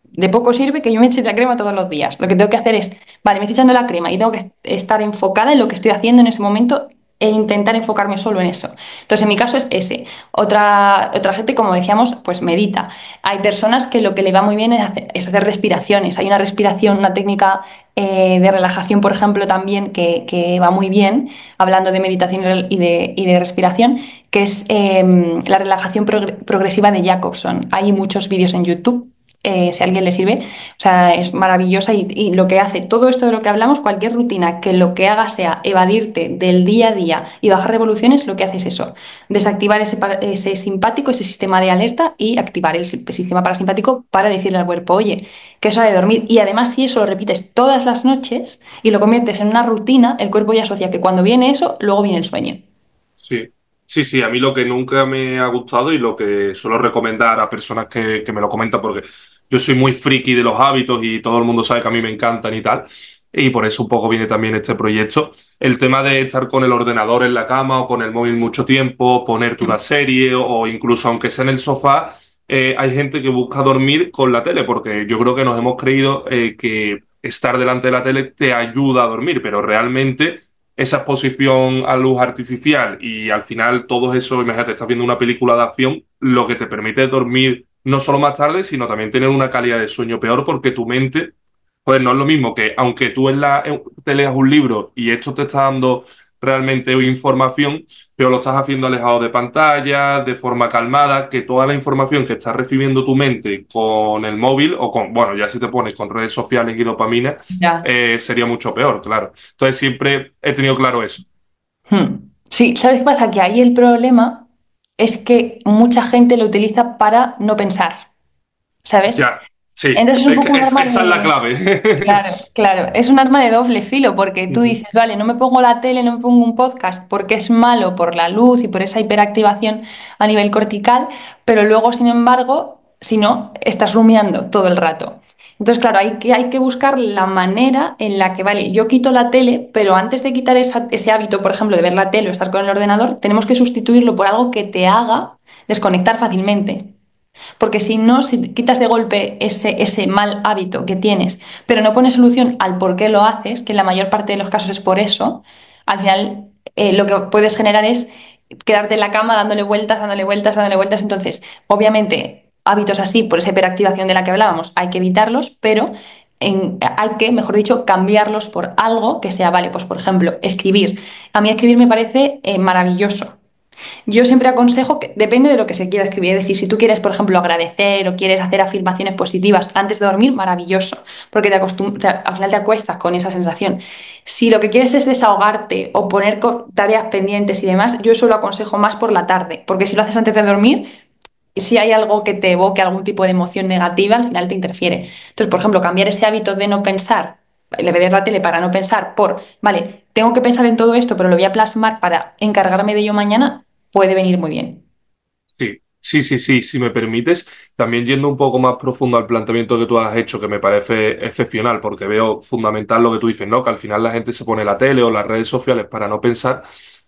[SPEAKER 1] de poco sirve que yo me eche la crema todos los días. Lo que tengo que hacer es, vale, me estoy echando la crema y tengo que estar enfocada en lo que estoy haciendo en ese momento e intentar enfocarme solo en eso. Entonces, en mi caso es ese. Otra gente, como decíamos, pues medita. Hay personas que lo que le va muy bien es hacer respiraciones. Hay una respiración, una técnica de relajación, por ejemplo, también que va muy bien, hablando de meditación y de respiración, que es la relajación progresiva de Jacobson. Hay muchos vídeos en YouTube, si a alguien le sirve. O sea, es maravillosa y lo que hace todo esto de lo que hablamos, cualquier rutina que lo que haga sea evadirte del día a día y bajar revoluciones, lo que hace es eso, desactivar ese simpático, ese sistema de alerta y activar el sistema parasimpático para decirle al cuerpo, oye, que es hora de dormir. Y además, si eso lo repites todas las noches y lo conviertes en una rutina, el cuerpo ya asocia que cuando viene eso, luego viene el sueño.
[SPEAKER 2] sí. Sí, sí, a mí lo que nunca me ha gustado y lo que suelo recomendar a personas que me lo comentan, porque yo soy muy friki de los hábitos y todo el mundo sabe que a mí me encantan y tal, y por eso un poco viene también este proyecto, el tema de estar con el ordenador en la cama o con el móvil mucho tiempo, ponerte una serie o incluso aunque sea en el sofá, hay gente que busca dormir con la tele, porque yo creo que nos hemos creído que estar delante de la tele te ayuda a dormir, pero realmente esa exposición a luz artificial y al final todo eso, imagínate, estás viendo una película de acción, lo que te permite es dormir no solo más tarde, sino también tener una calidad de sueño peor porque tu mente, pues no es lo mismo que aunque tú te leas un libro y esto te está dando realmente información, pero lo estás haciendo alejado de pantalla, de forma calmada, que toda la información que está recibiendo tu mente con el móvil o con, bueno, ya si te pones con redes sociales y dopamina,
[SPEAKER 1] Ya.
[SPEAKER 2] sería mucho peor, claro. Entonces siempre he tenido claro eso.
[SPEAKER 1] Sí, ¿sabes qué pasa? Que ahí el problema es que mucha gente lo utiliza para no pensar, ¿sabes?
[SPEAKER 2] Ya, sí,
[SPEAKER 1] Entonces es un
[SPEAKER 2] es que
[SPEAKER 1] poco un arma
[SPEAKER 2] esa es la
[SPEAKER 1] de...
[SPEAKER 2] clave.
[SPEAKER 1] Claro, claro, es un arma de doble filo porque tú
[SPEAKER 2] Ujú.
[SPEAKER 1] dices, vale, no me pongo la tele, no me pongo un podcast porque es malo por la luz y por esa hiperactivación a nivel cortical, pero luego, sin embargo, si no, estás rumiando todo el rato. Entonces, claro, hay que buscar la manera en la que, vale, yo quito la tele, pero antes de quitar ese hábito, por ejemplo, de ver la tele o estar con el ordenador, tenemos que sustituirlo por algo que te haga desconectar fácilmente. Porque si no, si quitas de golpe ese mal hábito que tienes, pero no pones solución al por qué lo haces, que en la mayor parte de los casos es por eso, al final lo que puedes generar es quedarte en la cama dándole vueltas, dándole vueltas, dándole vueltas. Entonces, obviamente, hábitos así, por esa hiperactivación de la que hablábamos, hay que evitarlos, pero hay que, mejor dicho, cambiarlos por algo que sea, vale, pues por ejemplo, escribir. A mí escribir me parece maravilloso. Yo siempre aconsejo que depende de lo que se quiera escribir. Es decir, si tú quieres, por ejemplo, agradecer o quieres hacer afirmaciones positivas antes de dormir, maravilloso, porque al final te acuestas con esa sensación. Si lo que quieres es desahogarte o poner tareas pendientes y demás, yo eso lo aconsejo más por la tarde, porque si lo haces antes de dormir, si hay algo que te evoque algún tipo de emoción negativa, al final te interfiere. Entonces, por ejemplo, cambiar ese hábito de no pensar, le ver la tele para no pensar, vale, tengo que pensar en todo esto, pero lo voy a plasmar para encargarme de ello mañana, puede venir muy bien.
[SPEAKER 2] Sí, sí, sí, sí, si me permites, también yendo un poco más profundo al planteamiento que tú has hecho, que me parece excepcional, porque veo fundamental lo que tú dices, ¿no? Que al final la gente se pone la tele o las redes sociales para no pensar.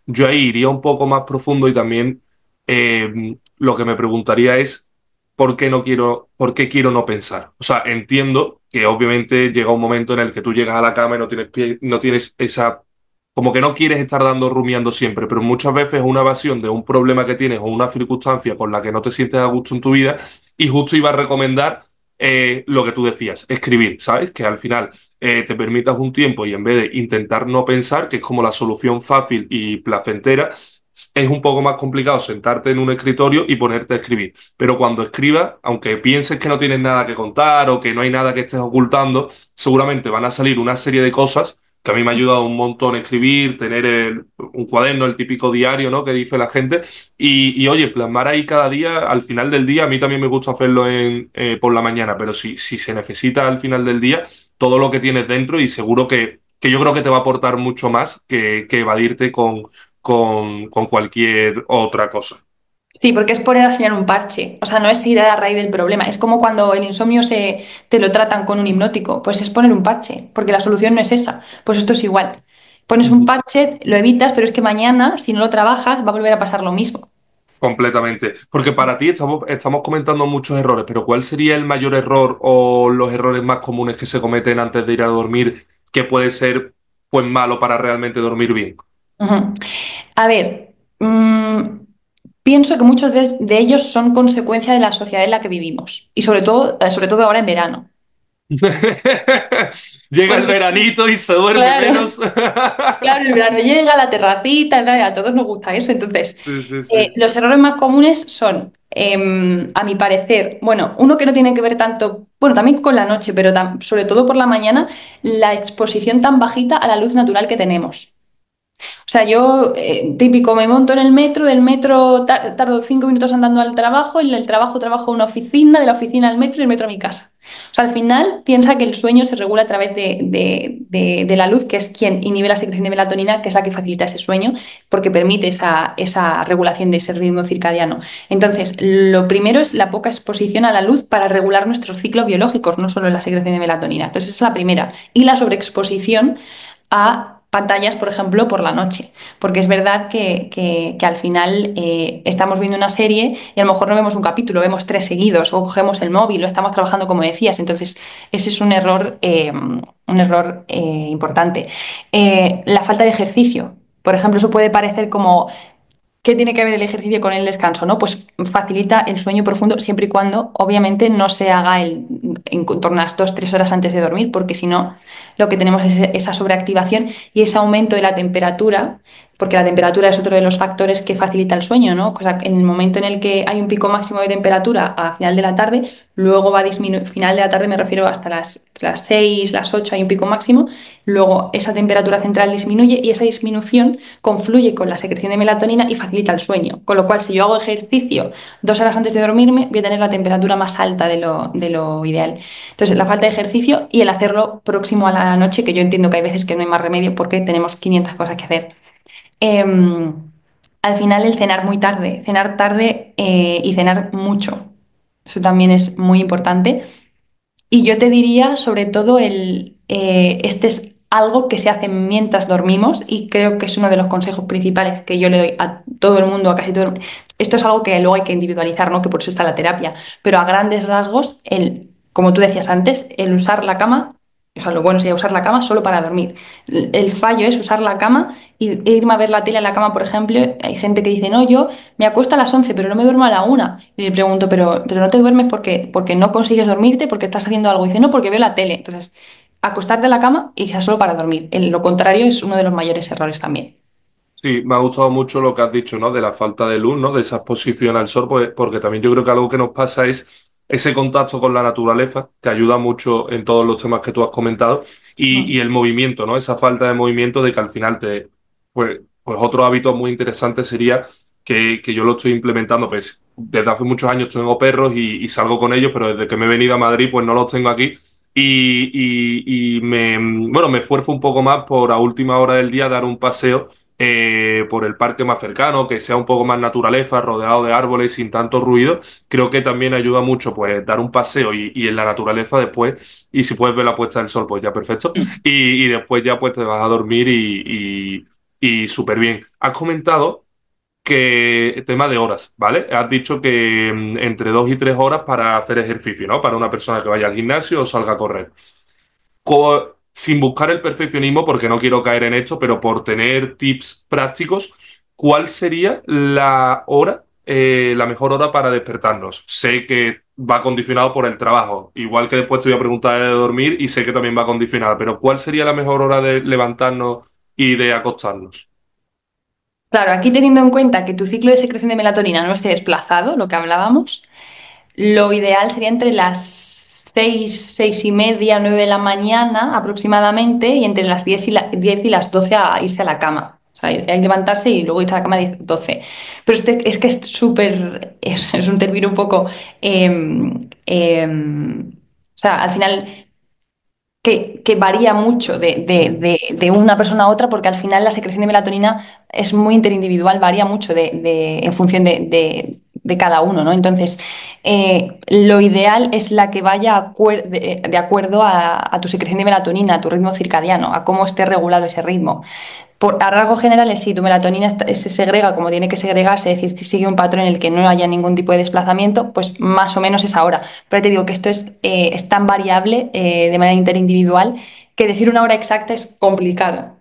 [SPEAKER 2] Yo ahí iría un poco más profundo y también lo que me preguntaría es por qué quiero no pensar. O sea, entiendo que obviamente llega un momento en el que tú llegas a la cama y no tienes, no tienes esa como que no quieres estar dando rumiando siempre, pero muchas veces es una evasión de un problema que tienes o una circunstancia con la que no te sientes a gusto en tu vida y justo iba a recomendar lo que tú decías, escribir, ¿sabes? Que al final te permitas un tiempo y en vez de intentar no pensar, que es como la solución fácil y placentera, es un poco más complicado sentarte en un escritorio y ponerte a escribir. Pero cuando escribas, aunque pienses que no tienes nada que contar o que no hay nada que estés ocultando, seguramente van a salir una serie de cosas que a mí me ha ayudado un montón escribir, tener un cuaderno, el típico diario, ¿no? Que dice la gente. Oye, plasmar ahí cada día, al final del día, a mí también me gusta hacerlo por la mañana, pero si se necesita al final del día, todo lo que tienes dentro y seguro que yo creo que te va a aportar mucho más que evadirte con cualquier otra cosa.
[SPEAKER 1] Sí, porque es poner al final un parche, o sea, no es ir a la raíz del problema, es como cuando el insomnio te lo tratan con un hipnótico, pues es poner un parche, porque la solución no es esa, pues esto es igual. Pones un parche, lo evitas, pero es que mañana, si no lo trabajas, va a volver a pasar lo mismo.
[SPEAKER 2] Completamente. Porque para ti estamos comentando muchos errores, pero ¿cuál sería el mayor error o los errores más comunes que se cometen antes de ir a dormir que puede ser pues malo para realmente dormir bien?
[SPEAKER 1] Ujú. A ver, pienso que muchos de ellos son consecuencia de la sociedad en la que vivimos y sobre todo ahora en verano.
[SPEAKER 2] Llega el
[SPEAKER 1] Porque,
[SPEAKER 2] veranito y se duerme
[SPEAKER 1] claro,
[SPEAKER 2] menos.
[SPEAKER 1] claro, el verano llega, la terracita, tal, a todos nos gusta eso. Entonces,
[SPEAKER 2] Sí, sí, sí.
[SPEAKER 1] los errores más comunes son, a mi parecer, bueno, uno que no tiene que ver tanto, bueno, también con la noche, pero sobre todo por la mañana, la exposición tan bajita a la luz natural que tenemos. O sea, yo, típico, me monto en el metro, del metro tardo 5 minutos andando al trabajo, en el trabajo trabajo en una oficina, de la oficina al metro y el metro a mi casa. O sea, al final piensa que el sueño se regula a través de la luz, que es quien inhibe la secreción de melatonina, que es la que facilita ese sueño, porque permite esa regulación de ese ritmo circadiano. Entonces, lo primero es la poca exposición a la luz para regular nuestros ciclos biológicos, no solo la secreción de melatonina. Entonces, esa es la primera. Y la sobreexposición a pantallas, por ejemplo, por la noche. Porque es verdad que al final estamos viendo una serie y a lo mejor no vemos un capítulo, vemos tres seguidos o cogemos el móvil o estamos trabajando como decías. Entonces, ese es un error importante. La falta de ejercicio. Por ejemplo, eso puede parecer como ¿qué tiene que ver el ejercicio con el descanso? ¿No? Pues facilita el sueño profundo siempre y cuando, obviamente, no se haga en torno a las 2, 3 horas antes de dormir, porque si no, lo que tenemos es esa sobreactivación y ese aumento de la temperatura, porque la temperatura es otro de los factores que facilita el sueño, ¿no? Cosa que en el momento en el que hay un pico máximo de temperatura a final de la tarde, luego va a disminuir, final de la tarde me refiero hasta las 6, las 8 hay un pico máximo, luego esa temperatura central disminuye y esa disminución confluye con la secreción de melatonina y facilita el sueño. Con lo cual, si yo hago ejercicio 2 horas antes de dormirme, voy a tener la temperatura más alta de lo ideal. Entonces, la falta de ejercicio y el hacerlo próximo a la noche, que yo entiendo que hay veces que no hay más remedio porque tenemos 500 cosas que hacer. Em, Al final, el cenar tarde y cenar mucho. Eso también es muy importante. Y yo te diría, sobre todo, este es algo que se hace mientras dormimos y creo que es uno de los consejos principales que yo le doy a todo el mundo, a casi todo el mundo. Esto es algo que luego hay que individualizar, ¿no? Que por eso está la terapia. Pero a grandes rasgos, como tú decías antes, el usar la cama, o sea, lo bueno sería usar la cama solo para dormir. El fallo es usar la cama e irme a ver la tele en la cama, por ejemplo. Hay gente que dice, no, yo me acuesto a las 11 pero no me duermo a la 1. Y le pregunto, pero no te duermes porque no consigues dormirte, porque estás haciendo algo. Y dice, no, porque veo la tele. Entonces, acostarte a la cama y sea solo para dormir. Lo contrario es uno de los mayores errores también.
[SPEAKER 2] Sí, me ha gustado mucho lo que has dicho, ¿no? De la falta de luz, ¿no? De esa exposición al sol, pues, porque también yo creo que algo que nos pasa es ese contacto con la naturaleza, que ayuda mucho en todos los temas que tú has comentado, y
[SPEAKER 1] Mm.
[SPEAKER 2] el movimiento, ¿no? Esa falta de movimiento de que al final pues otro hábito muy interesante sería que yo lo estoy implementando, pues desde hace muchos años tengo perros y salgo con ellos, pero desde que me he venido a Madrid, pues no los tengo aquí. Bueno, me esfuerzo un poco más por a última hora del día dar un paseo por el parque más cercano, que sea un poco más naturaleza, rodeado de árboles, sin tanto ruido. Creo que también ayuda mucho, pues, dar un paseo y en la naturaleza después, y si puedes ver la puesta del sol, pues ya perfecto. Y después ya pues te vas a dormir y súper bien. Has comentado que tema de horas, ¿vale? Has dicho que entre 2 y 3 horas para hacer ejercicio, ¿no? Para una persona que vaya al gimnasio o salga a correr sin buscar el perfeccionismo, porque no quiero caer en esto, pero por tener tips prácticos, ¿cuál sería la hora, la mejor hora para despertarnos? Sé que va condicionado por el trabajo, igual que después te voy a preguntar de dormir y sé que también va condicionado, pero ¿cuál sería la mejor hora de levantarnos y de acostarnos?
[SPEAKER 1] Claro, aquí teniendo en cuenta que tu ciclo de secreción de melatonina no esté desplazado, lo que hablábamos, lo ideal sería entre las 6, 6:30, 9 de la mañana aproximadamente y entre las 10 y las 12 a irse a la cama. O sea, hay que levantarse y luego irse a la cama a 10, 12. Pero es que es súper, es un término un poco... o sea, al final que varía mucho de una persona a otra porque al final la secreción de melatonina es muy interindividual, varía mucho en función de cada uno, ¿no? Entonces, lo ideal es la que vaya de acuerdo a tu secreción de melatonina, a tu ritmo circadiano, a cómo esté regulado ese ritmo. A rasgos generales, si tu melatonina se segrega como tiene que segregarse, es decir, si sigue un patrón en el que no haya ningún tipo de desplazamiento, pues más o menos es ahora. Pero te digo que esto es tan variable de manera interindividual que decir una hora exacta es complicado.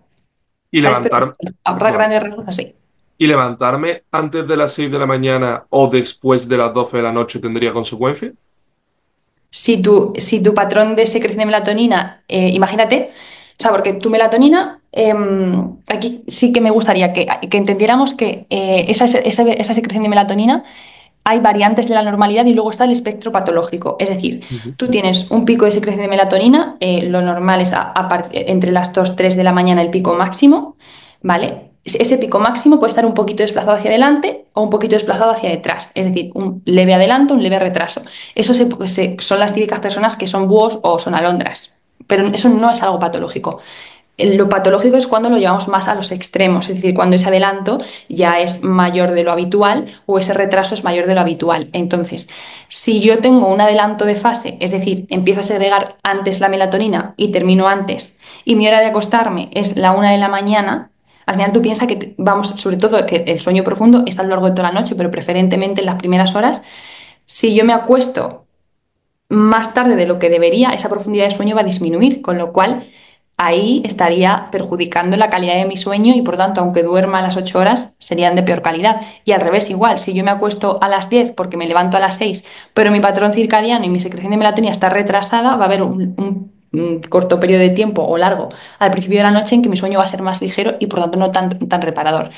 [SPEAKER 2] Y
[SPEAKER 1] ¿Sabes? Pero
[SPEAKER 2] levantar,
[SPEAKER 1] habrá
[SPEAKER 2] vale.
[SPEAKER 1] grandes rasgos así.
[SPEAKER 2] ¿Y levantarme antes de las 6 de la mañana o después de las 12 de la noche tendría consecuencias?
[SPEAKER 1] Si tu patrón de secreción de melatonina, imagínate, o sea, porque tu melatonina, aquí sí que me gustaría que entendiéramos que esa secreción de melatonina hay variantes de la normalidad y luego está el espectro patológico. Es decir,
[SPEAKER 2] Ujú.
[SPEAKER 1] tú tienes un pico de secreción de melatonina, lo normal es entre las 2 3 de la mañana el pico máximo, ¿vale? Ese pico máximo puede estar un poquito desplazado hacia adelante o un poquito desplazado hacia detrás, es decir, un leve adelanto, un leve retraso. Eso son las típicas personas que son búhos o son alondras, pero eso no es algo patológico. Lo patológico es cuando lo llevamos más a los extremos, es decir, cuando ese adelanto ya es mayor de lo habitual o ese retraso es mayor de lo habitual. Entonces, si yo tengo un adelanto de fase, es decir, empiezo a segregar antes la melatonina y termino antes, y mi hora de acostarme es la 1 de la mañana, al final tú piensas que, vamos, sobre todo que el sueño profundo está a lo largo de toda la noche, pero preferentemente en las primeras horas, si yo me acuesto más tarde de lo que debería, esa profundidad de sueño va a disminuir, con lo cual ahí estaría perjudicando la calidad de mi sueño y por tanto, aunque duerma a las 8 horas, serían de peor calidad. Y al revés, igual, si yo me acuesto a las 10 porque me levanto a las 6, pero mi patrón circadiano y mi secreción de melatonina está retrasada, va a haber un corto periodo de tiempo o largo al principio de la noche en que mi sueño va a ser más ligero y por tanto no tan reparador.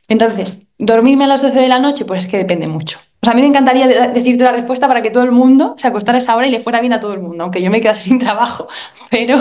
[SPEAKER 1] Entonces, ¿dormirme a las 12 de la noche? Pues es que depende mucho. O sea, a mí me encantaría decirte la respuesta para que todo el mundo se acostara a esa hora y le fuera bien a todo el mundo, aunque yo me quedase sin trabajo. Pero,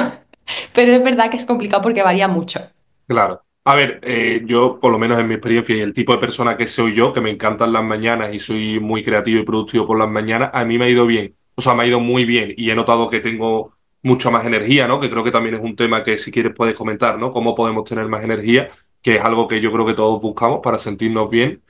[SPEAKER 1] pero es verdad que es complicado porque varía mucho.
[SPEAKER 2] Claro. A ver, yo, por lo menos en mi experiencia y el tipo de persona que soy yo, que me encantan las mañanas y soy muy creativo y productivo por las mañanas, a mí me ha ido bien. O sea, me ha ido muy bien y he notado que tengo mucha más energía, ¿no? Que creo que también es un tema que si quieres puedes comentar, ¿no? Cómo podemos tener más energía, que es algo que yo creo que todos buscamos para sentirnos bien.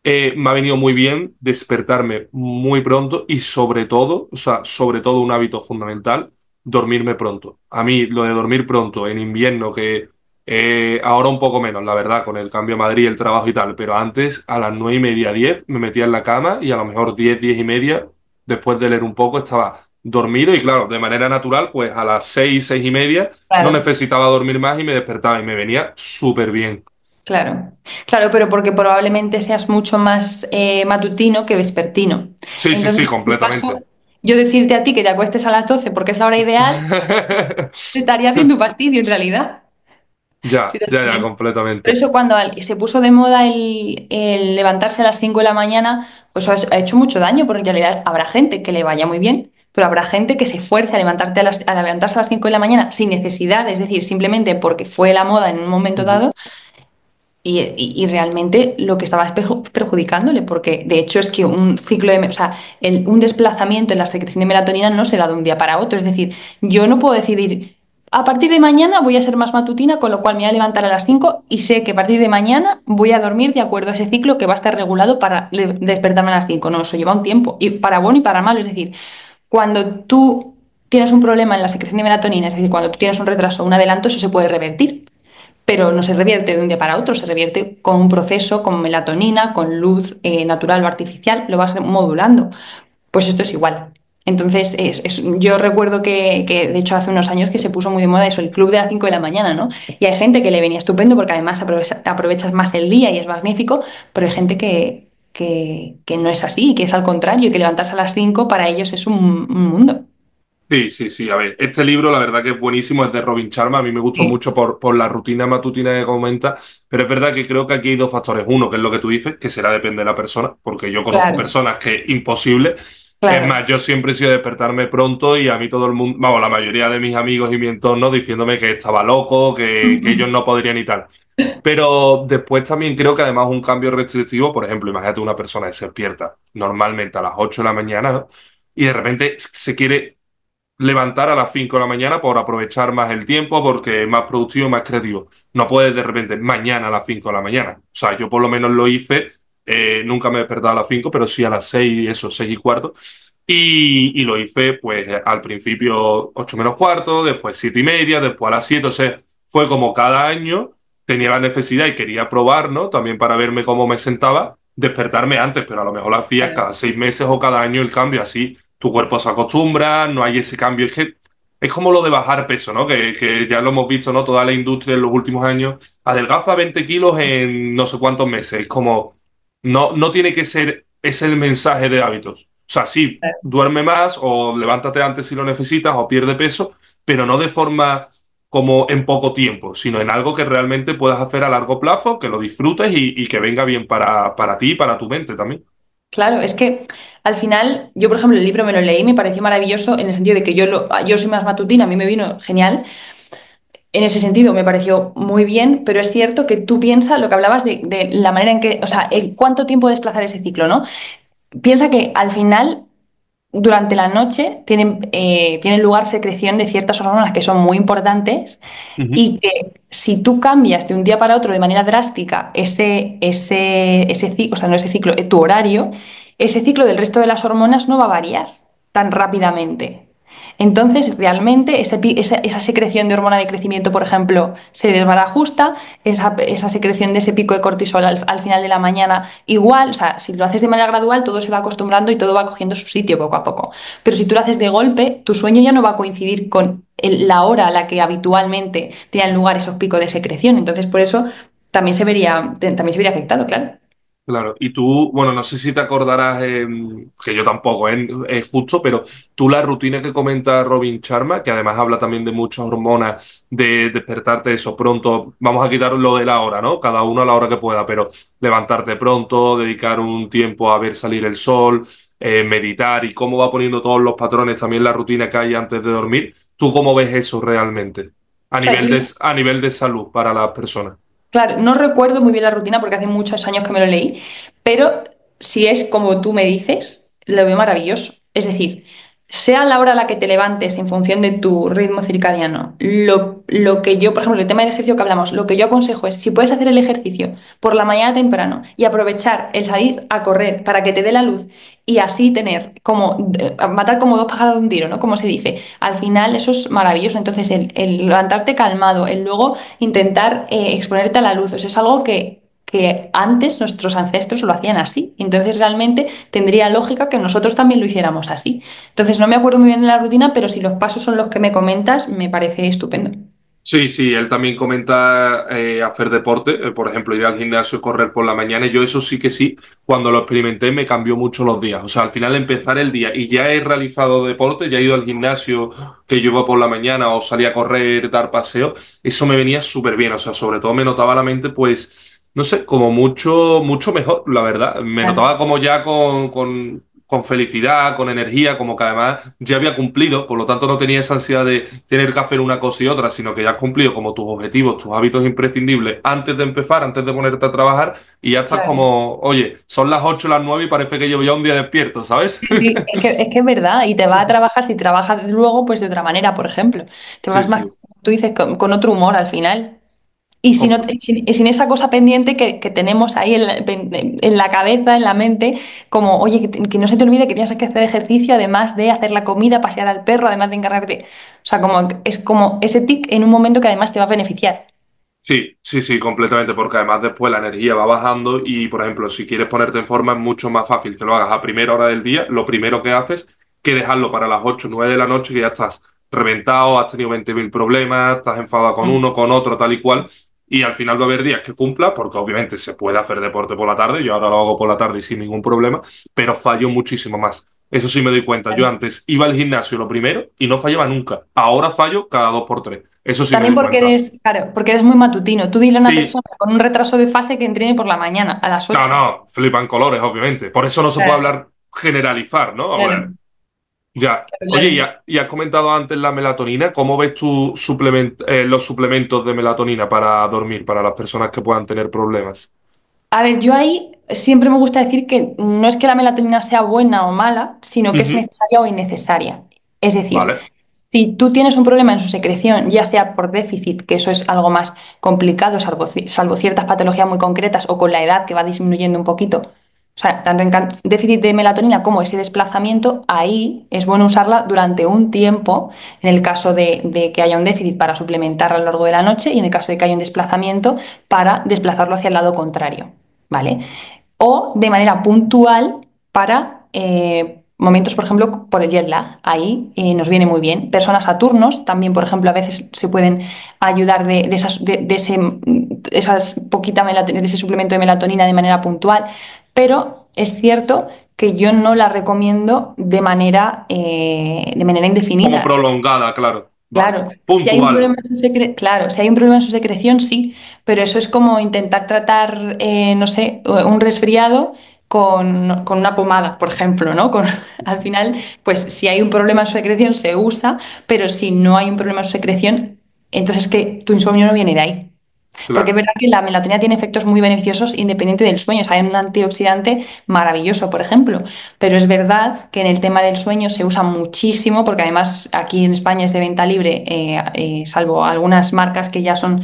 [SPEAKER 2] Me ha venido muy bien despertarme muy pronto y sobre todo, o sea, sobre todo un hábito fundamental, dormirme pronto. A mí lo de dormir pronto en invierno, que ahora un poco menos, la verdad, con el cambio a Madrid, el trabajo y tal, pero antes a las 9:30, 10 me metía en la cama y a lo mejor 10, 10:30, después de leer un poco, estaba dormido y claro, de manera natural, pues a las 6, 6:30 no
[SPEAKER 1] Claro,
[SPEAKER 2] necesitaba dormir más y me despertaba y me venía súper bien.
[SPEAKER 1] claro. Claro, pero porque probablemente seas mucho más matutino que vespertino.
[SPEAKER 2] Sí, sí, sí,
[SPEAKER 1] Entonces, en tu
[SPEAKER 2] completamente.
[SPEAKER 1] caso, yo decirte a ti que te acuestes a las 12 porque es la hora ideal, te estaría haciendo un fastidio en realidad.
[SPEAKER 2] Ya, ya, ya,
[SPEAKER 1] Por
[SPEAKER 2] completamente.
[SPEAKER 1] eso cuando se puso de moda el levantarse a las 5 de la mañana, pues ha hecho mucho daño, porque en realidad habrá gente que le vaya muy bien, pero habrá gente que se esfuerce a a levantarse a las 5 de la mañana sin necesidad, es decir, simplemente porque fue la moda en un momento
[SPEAKER 2] Ujú.
[SPEAKER 1] dado y realmente lo que estaba es perjudicándole, porque de hecho es que un ciclo de, o sea, un desplazamiento en la secreción de melatonina no se da de un día para otro. Es decir, yo no puedo decidir, a partir de mañana voy a ser más matutina, con lo cual me voy a levantar a las 5 y sé que a partir de mañana voy a dormir de acuerdo a ese ciclo que va a estar regulado para despertarme a las 5. No, eso lleva un tiempo, y para bueno y para malo. Es decir, cuando tú tienes un problema en la secreción de melatonina, es decir, cuando tú tienes un retraso o un adelanto, eso se puede revertir, pero no se revierte de un día para otro, se revierte con un proceso, con melatonina, con luz natural o artificial, lo vas modulando. Pues esto es igual. Entonces, yo recuerdo de hecho, hace unos años que se puso muy de moda eso, el club de las 5 de la mañana, ¿no? Y hay gente que le venía estupendo porque además aprovechas más el día y es magnífico, pero hay gente que no es así, que es al contrario, que levantarse a las 5 para ellos es un mundo.
[SPEAKER 2] Sí, sí, sí. A ver, este libro la verdad que es buenísimo, es de Robin Sharma. A mí me gustó
[SPEAKER 1] Sí.
[SPEAKER 2] mucho por la rutina matutina que comenta, pero es verdad que creo que aquí hay dos factores. Uno, que es lo que tú dices, que será depende de la persona, porque yo conozco
[SPEAKER 1] Claro,
[SPEAKER 2] personas que imposible. Es
[SPEAKER 1] claro.
[SPEAKER 2] más, yo siempre he sido de despertarme pronto y a mí todo el mundo, vamos, la mayoría de mis amigos y mi entorno diciéndome que estaba loco, que ellos no podrían y tal. Pero después también creo que además un cambio restrictivo, por ejemplo, imagínate una persona que se despierta normalmente a las 8 de la mañana, ¿no? Y de repente se quiere levantar a las 5 de la mañana por aprovechar más el tiempo, porque es más productivo y más creativo. No puedes de repente mañana a las 5 de la mañana. O sea, yo por lo menos lo hice, nunca me he despertado a las 5 pero sí a las 6 eso, 6 y cuarto. Y lo hice pues al principio 8 menos cuarto, después 7 y media, después a las 7. O sea, fue como cada año tenía la necesidad y quería probar, ¿no? También para verme cómo me sentaba, despertarme antes, pero a lo mejor lo hacía cada 6 meses o cada año el cambio, así tu cuerpo se acostumbra, no hay ese cambio. Es que es como lo de bajar peso, ¿no? Que ya lo hemos visto, ¿no? Toda la industria en los últimos años adelgaza 20 kilos en no sé cuántos meses. Es como, no tiene que ser, es el mensaje de hábitos. O sea, sí, duerme más o levántate antes si lo necesitas o pierde peso, pero no de forma como en poco tiempo, sino en algo que realmente puedas hacer a largo plazo, que lo disfrutes y que venga bien para ti y para tu mente también.
[SPEAKER 1] Claro, es que al final, yo por ejemplo el libro me lo leí, me pareció maravilloso en el sentido de que yo soy más matutina, a mí me vino genial. En ese sentido me pareció muy bien, pero es cierto que tú piensas lo que hablabas de la manera en que, o sea, el cuánto tiempo desplazar ese ciclo, ¿no? Piensa que al final, durante la noche, tienen lugar secreción de ciertas hormonas que son muy importantes
[SPEAKER 2] Ujú.
[SPEAKER 1] y que si tú cambias de un día para otro de manera drástica ese ciclo, o sea, no ese ciclo, tu horario, ese ciclo del resto de las hormonas no va a variar tan rápidamente. Entonces, realmente, esa secreción de hormona de crecimiento, por ejemplo, se desbarajusta, esa secreción de ese pico de cortisol al final de la mañana, igual, o sea, si lo haces de manera gradual, todo se va acostumbrando y todo va cogiendo su sitio poco a poco. Pero si tú lo haces de golpe, tu sueño ya no va a coincidir con la hora a la que habitualmente tienen lugar esos picos de secreción. Entonces, por eso también se vería afectado, claro.
[SPEAKER 2] Claro, y tú, bueno, no sé si te acordarás, que yo tampoco, es justo, pero tú la rutina que comenta Robin Sharma, que además habla también de muchas hormonas, de despertarte eso pronto, vamos a quitar lo de la hora, ¿no? Cada uno a la hora que pueda, pero levantarte pronto, dedicar un tiempo a ver salir el sol, meditar y cómo va poniendo todos los patrones, también la rutina que hay antes de dormir. ¿Tú cómo ves eso realmente?
[SPEAKER 1] O sea,
[SPEAKER 2] A nivel de salud para las personas.
[SPEAKER 1] claro, no recuerdo muy bien la rutina porque hace muchos años que me lo leí, pero si es como tú me dices, lo veo maravilloso. Es decir, sea la hora a la que te levantes en función de tu ritmo circadiano, lo que yo, por ejemplo, el tema del ejercicio que hablamos, lo que yo aconsejo es, si puedes hacer el ejercicio por la mañana temprano y aprovechar el salir a correr para que te dé la luz y así tener como, matar como dos pájaros de un tiro, ¿no? Como se dice, al final eso es maravilloso. Entonces, el levantarte calmado, el luego intentar exponerte a la luz. O sea, es algo que antes nuestros ancestros lo hacían así. Entonces realmente tendría lógica que nosotros también lo hiciéramos así. Entonces no me acuerdo muy bien de la rutina, pero si los pasos son los que me comentas, me parece estupendo.
[SPEAKER 2] Sí, sí, él también comenta hacer deporte, por ejemplo, ir al gimnasio y correr por la mañana. Y yo eso sí que sí, cuando lo experimenté me cambió mucho los días. O sea, al final empezar el día y ya he realizado deporte, ya he ido al gimnasio que yo iba por la mañana o salía a correr, dar paseo, eso me venía súper bien. O sea, sobre todo me notaba la mente, pues, no sé, como mucho, mucho mejor, la verdad. Me
[SPEAKER 1] Claro.
[SPEAKER 2] notaba como ya con felicidad, con energía, como que además ya había cumplido, por lo tanto no tenía esa ansiedad de tener que hacer una cosa y otra, sino que ya has cumplido como tus objetivos, tus hábitos imprescindibles antes de empezar, antes de ponerte a trabajar y ya estás
[SPEAKER 1] Claro.
[SPEAKER 2] como, oye, son las 8 las 9 y parece que llevo ya un día despierto, ¿sabes?
[SPEAKER 1] Sí, sí, es que es verdad, y te va a trabajar si trabajas luego, pues de otra manera, por ejemplo. Te
[SPEAKER 2] Sí,
[SPEAKER 1] vas más,
[SPEAKER 2] sí.
[SPEAKER 1] como tú dices, con otro humor al final. Y sin,
[SPEAKER 2] Com-
[SPEAKER 1] ot- y sin, y sin esa cosa pendiente que tenemos ahí en la cabeza, en la mente, como, oye, que no se te olvide que tienes que hacer ejercicio, además de hacer la comida, pasear al perro, además de encargarte. O sea, es como ese tic en un momento que además te va a beneficiar.
[SPEAKER 2] Sí, sí, sí, completamente, porque además después la energía va bajando y, por ejemplo, si quieres ponerte en forma es mucho más fácil que lo hagas a primera hora del día, lo primero que haces, que dejarlo para las 8 9 de la noche, que ya estás reventado, has tenido 20.000 problemas, estás enfadado con
[SPEAKER 1] Mm.
[SPEAKER 2] uno, con otro, tal y cual, y al final va a haber días que cumpla, porque obviamente se puede hacer deporte por la tarde, yo ahora lo hago por la tarde y sin ningún problema, pero fallo muchísimo más. Eso sí me doy cuenta. Yo antes iba al gimnasio lo primero y no fallaba nunca. Ahora fallo cada 2 por 3. Eso sí me
[SPEAKER 1] También
[SPEAKER 2] doy
[SPEAKER 1] porque
[SPEAKER 2] cuenta.
[SPEAKER 1] eres, claro, porque eres muy matutino. Tú dile a una
[SPEAKER 2] Sí,
[SPEAKER 1] persona con un retraso de fase que entrene por la mañana, a las
[SPEAKER 2] no,
[SPEAKER 1] 8.
[SPEAKER 2] no, flipan colores, obviamente. Por eso no se puede
[SPEAKER 1] Claro,
[SPEAKER 2] hablar generalizar, ¿no? Bueno,
[SPEAKER 1] claro,
[SPEAKER 2] ya.
[SPEAKER 1] claro,
[SPEAKER 2] Oye,
[SPEAKER 1] claro.
[SPEAKER 2] y has comentado antes la melatonina. ¿Cómo ves tú los suplementos de melatonina para dormir, para las personas que puedan tener problemas?
[SPEAKER 1] A ver, yo ahí siempre me gusta decir que no es que la melatonina sea buena o mala, sino que es
[SPEAKER 2] Ujú.
[SPEAKER 1] necesaria o innecesaria. Es decir,
[SPEAKER 2] Vale,
[SPEAKER 1] si tú tienes un problema en su secreción, ya sea por déficit, que eso es algo más complicado, salvo ciertas patologías muy concretas, o con la edad que va disminuyendo un poquito, o sea, tanto en déficit de melatonina como ese desplazamiento, ahí es bueno usarla durante un tiempo, en el caso de que haya un déficit para suplementar a lo largo de la noche y en el caso de que haya un desplazamiento para desplazarlo hacia el lado contrario, ¿vale? O de manera puntual para momentos, por ejemplo, por el jet lag. Ahí nos viene muy bien. Personas a turnos también, por ejemplo, a veces se pueden ayudar de esas de ese suplemento de melatonina de manera puntual, pero es cierto que yo no la recomiendo de manera
[SPEAKER 2] como
[SPEAKER 1] indefinida.
[SPEAKER 2] prolongada, claro. Vale.
[SPEAKER 1] Claro, si hay un
[SPEAKER 2] Puntual.
[SPEAKER 1] problema en claro, si hay un problema en su secreción, sí, pero eso es como intentar tratar, no sé, un resfriado con una pomada, por ejemplo, ¿no? Al final, pues si hay un problema en su secreción, se usa, pero si no hay un problema en su secreción, entonces es que tu insomnio no viene de ahí. Porque es
[SPEAKER 2] Claro.
[SPEAKER 1] verdad que la melatonina tiene efectos muy beneficiosos independiente del sueño. O sea, hay un antioxidante maravilloso, por ejemplo. Pero es verdad que en el tema del sueño se usa muchísimo, porque además aquí en España es de venta libre, salvo algunas marcas que ya son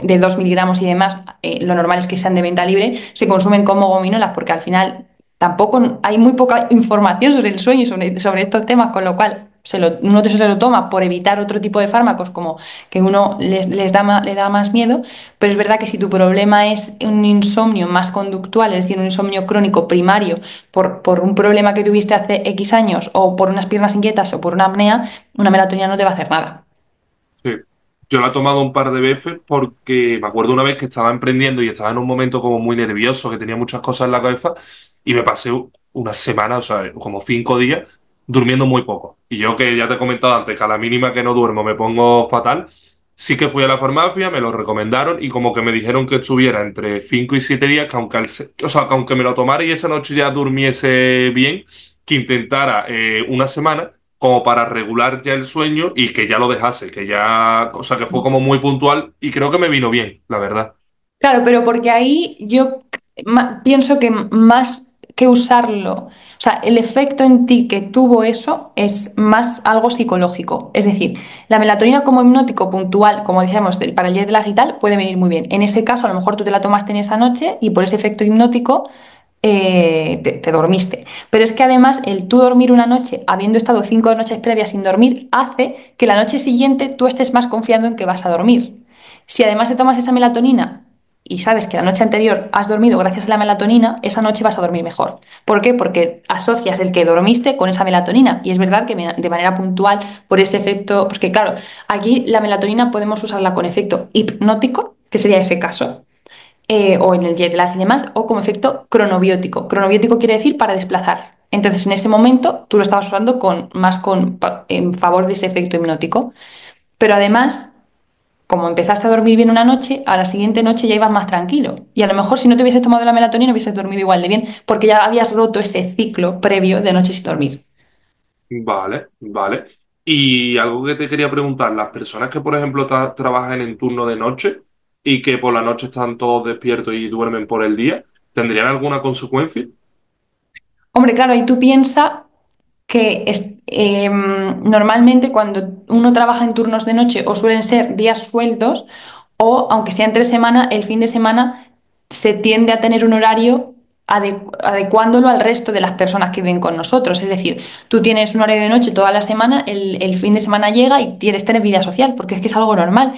[SPEAKER 1] de 2 miligramos y demás, lo normal es que sean de venta libre, se consumen como gominolas, porque al final tampoco hay muy poca información sobre el sueño y sobre estos temas, con lo cual uno se lo toma por evitar otro tipo de fármacos como que uno le da más miedo, pero es verdad que si tu problema es un insomnio más conductual, es decir, un insomnio crónico primario por un problema que tuviste hace X años o por unas piernas inquietas o por una apnea, una melatonina no te va a hacer nada.
[SPEAKER 2] Sí. Yo la he tomado un par de veces porque me acuerdo una vez que estaba emprendiendo y estaba en un momento como muy nervioso, que tenía muchas cosas en la cabeza y me pasé una semana, o sea, como 5 días, durmiendo muy poco. Y yo que ya te he comentado antes que a la mínima que no duermo me pongo fatal, sí que fui a la farmacia, me lo recomendaron y como que me dijeron que estuviera entre 5 y 7 días, que aunque, o sea, que aunque me lo tomara y esa noche ya durmiese bien, que intentara una semana como para regular ya el sueño y que ya lo dejase, que ya, cosa que fue como muy puntual y creo que me vino bien, la verdad.
[SPEAKER 1] Claro, pero porque ahí yo pienso que más que usarlo, o sea, el efecto en ti que tuvo eso es más algo psicológico. Es decir, la melatonina como hipnótico puntual, como decíamos, para el jet lag y tal, puede venir muy bien. En ese caso, a lo mejor tú te la tomaste en esa noche y por ese efecto hipnótico te dormiste. Pero es que además el tú dormir una noche, habiendo estado 5 noches previas sin dormir, hace que la noche siguiente tú estés más confiado en que vas a dormir. Si además te tomas esa melatonina y sabes que la noche anterior has dormido gracias a la melatonina, esa noche vas a dormir mejor. ¿Por qué? Porque asocias el que dormiste con esa melatonina. Y es verdad que de manera puntual, por ese efecto, porque claro, aquí la melatonina podemos usarla con efecto hipnótico, que sería ese caso, o en el jet lag y demás, o como efecto cronobiótico. Cronobiótico quiere decir para desplazar. Entonces, en ese momento tú lo estabas usando en favor de ese efecto hipnótico. Pero además, como empezaste a dormir bien una noche, a la siguiente noche ya ibas más tranquilo. Y a lo mejor si no te hubieses tomado la melatonina hubieses dormido igual de bien, porque ya habías roto ese ciclo previo de noches sin dormir.
[SPEAKER 2] Vale, vale. Y algo que te quería preguntar, las personas que, por ejemplo, trabajan en turno de noche y que por la noche están todos despiertos y duermen por el día, ¿tendrían alguna consecuencia?
[SPEAKER 1] Hombre, claro, y tú piensas que normalmente cuando uno trabaja en turnos de noche o suelen ser días sueltos o aunque sea entre semana, el fin de semana se tiende a tener un horario adecuándolo al resto de las personas que viven con nosotros. Es decir, tú tienes un horario de noche toda la semana, el fin de semana llega y tienes que tener vida social porque es que es algo normal.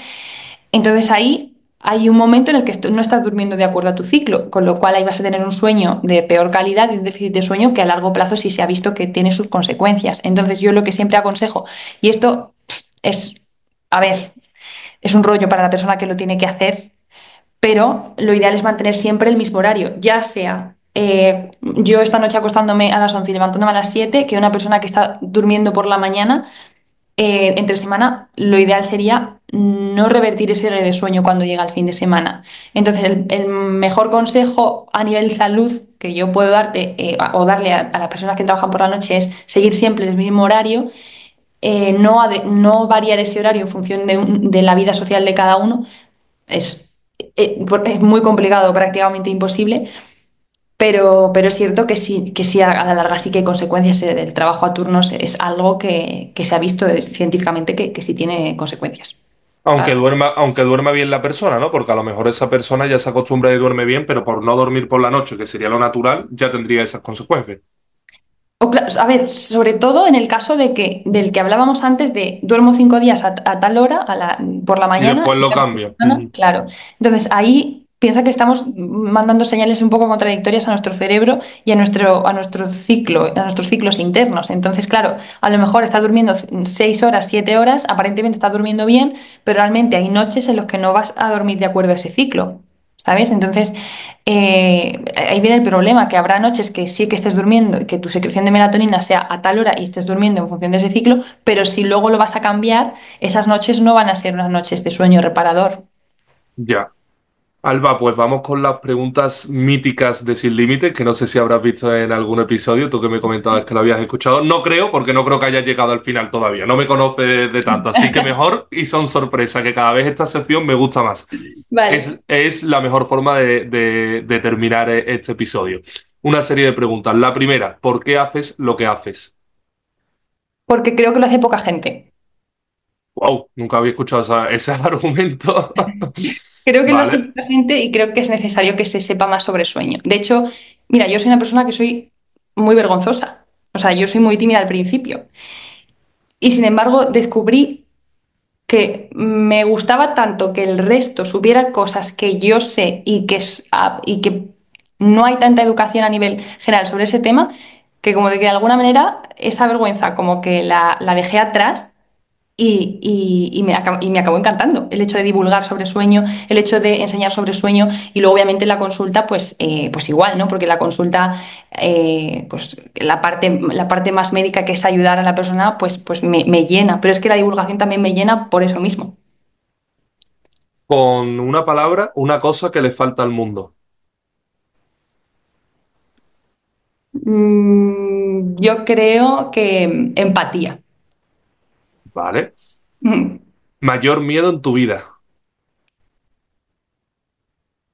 [SPEAKER 1] Entonces ahí hay un momento en el que no estás durmiendo de acuerdo a tu ciclo, con lo cual ahí vas a tener un sueño de peor calidad y un déficit de sueño que a largo plazo sí se ha visto que tiene sus consecuencias. Entonces yo lo que siempre aconsejo, y esto es, a ver, es un rollo para la persona que lo tiene que hacer, pero lo ideal es mantener siempre el mismo horario, ya sea yo esta noche acostándome a las 11 y levantándome a las 7 que una persona que está durmiendo por la mañana entre semana, lo ideal sería no revertir ese horario de sueño cuando llega el fin de semana. Entonces, el mejor consejo a nivel salud que yo puedo darte o darle a las personas que trabajan por la noche es seguir siempre el mismo horario, no variar ese horario en función de la vida social de cada uno. Es, es muy complicado, prácticamente imposible. Pero es cierto que sí a la larga sí que hay consecuencias. El trabajo a turnos es algo que se ha visto científicamente que sí tiene consecuencias. para la salud.
[SPEAKER 2] Aunque duerma bien la persona, ¿no? Porque a lo mejor esa persona ya se acostumbra y duerme bien, pero por no dormir por la noche, que sería lo natural, ya tendría esas consecuencias.
[SPEAKER 1] A ver, sobre todo en el caso del que hablábamos antes de duermo 5 días a tal hora por la
[SPEAKER 2] Y
[SPEAKER 1] mañana
[SPEAKER 2] después
[SPEAKER 1] y
[SPEAKER 2] lo
[SPEAKER 1] la
[SPEAKER 2] cambio.
[SPEAKER 1] semana, claro. Entonces ahí piensa que estamos mandando señales un poco contradictorias a nuestro cerebro y a nuestro ciclo, a nuestros ciclos internos. Entonces, claro, a lo mejor está durmiendo 6 horas, 7 horas, aparentemente está durmiendo bien, pero realmente hay noches en las que no vas a dormir de acuerdo a ese ciclo. ¿Sabes? Entonces, ahí viene el problema, que habrá noches que sí que estés durmiendo, que tu secreción de melatonina sea a tal hora y estés durmiendo en función de ese ciclo, pero si luego lo vas a cambiar, esas noches no van a ser unas noches de sueño reparador.
[SPEAKER 2] Ya. Alba, pues vamos con las preguntas míticas de Sin Límite, que no sé si habrás visto en algún episodio, tú que me comentabas que lo habías escuchado. No creo, porque no creo que hayas llegado al final todavía. No me conoces de tanto, así que mejor y son sorpresas, que cada vez esta sección me gusta más.
[SPEAKER 1] Vale.
[SPEAKER 2] Es la mejor forma de terminar este episodio. Una serie de preguntas. La primera, ¿por qué haces lo que haces?
[SPEAKER 1] Porque creo que lo hace poca gente.
[SPEAKER 2] Wow, nunca había escuchado ese argumento.
[SPEAKER 1] Creo que lo hace
[SPEAKER 2] Vale,
[SPEAKER 1] poca gente y creo que es necesario que se sepa más sobre sueño. De hecho, mira, yo soy una persona que soy muy vergonzosa. O sea, yo soy muy tímida al principio. Y sin embargo, descubrí que me gustaba tanto que el resto supiera cosas que yo sé y que no hay tanta educación a nivel general sobre ese tema, que como de que de alguna manera esa vergüenza como que la dejé atrás y me acabó encantando el hecho de divulgar sobre sueño, el hecho de enseñar sobre sueño y luego obviamente la consulta pues igual, ¿no? Porque la consulta, pues la parte más médica que es ayudar a la persona pues me llena, pero es que la divulgación también me llena por eso mismo.
[SPEAKER 2] con una palabra, una cosa que le falta al mundo.
[SPEAKER 1] Yo creo que empatía.
[SPEAKER 2] Vale.
[SPEAKER 1] Mm.
[SPEAKER 2] Mayor miedo en tu vida.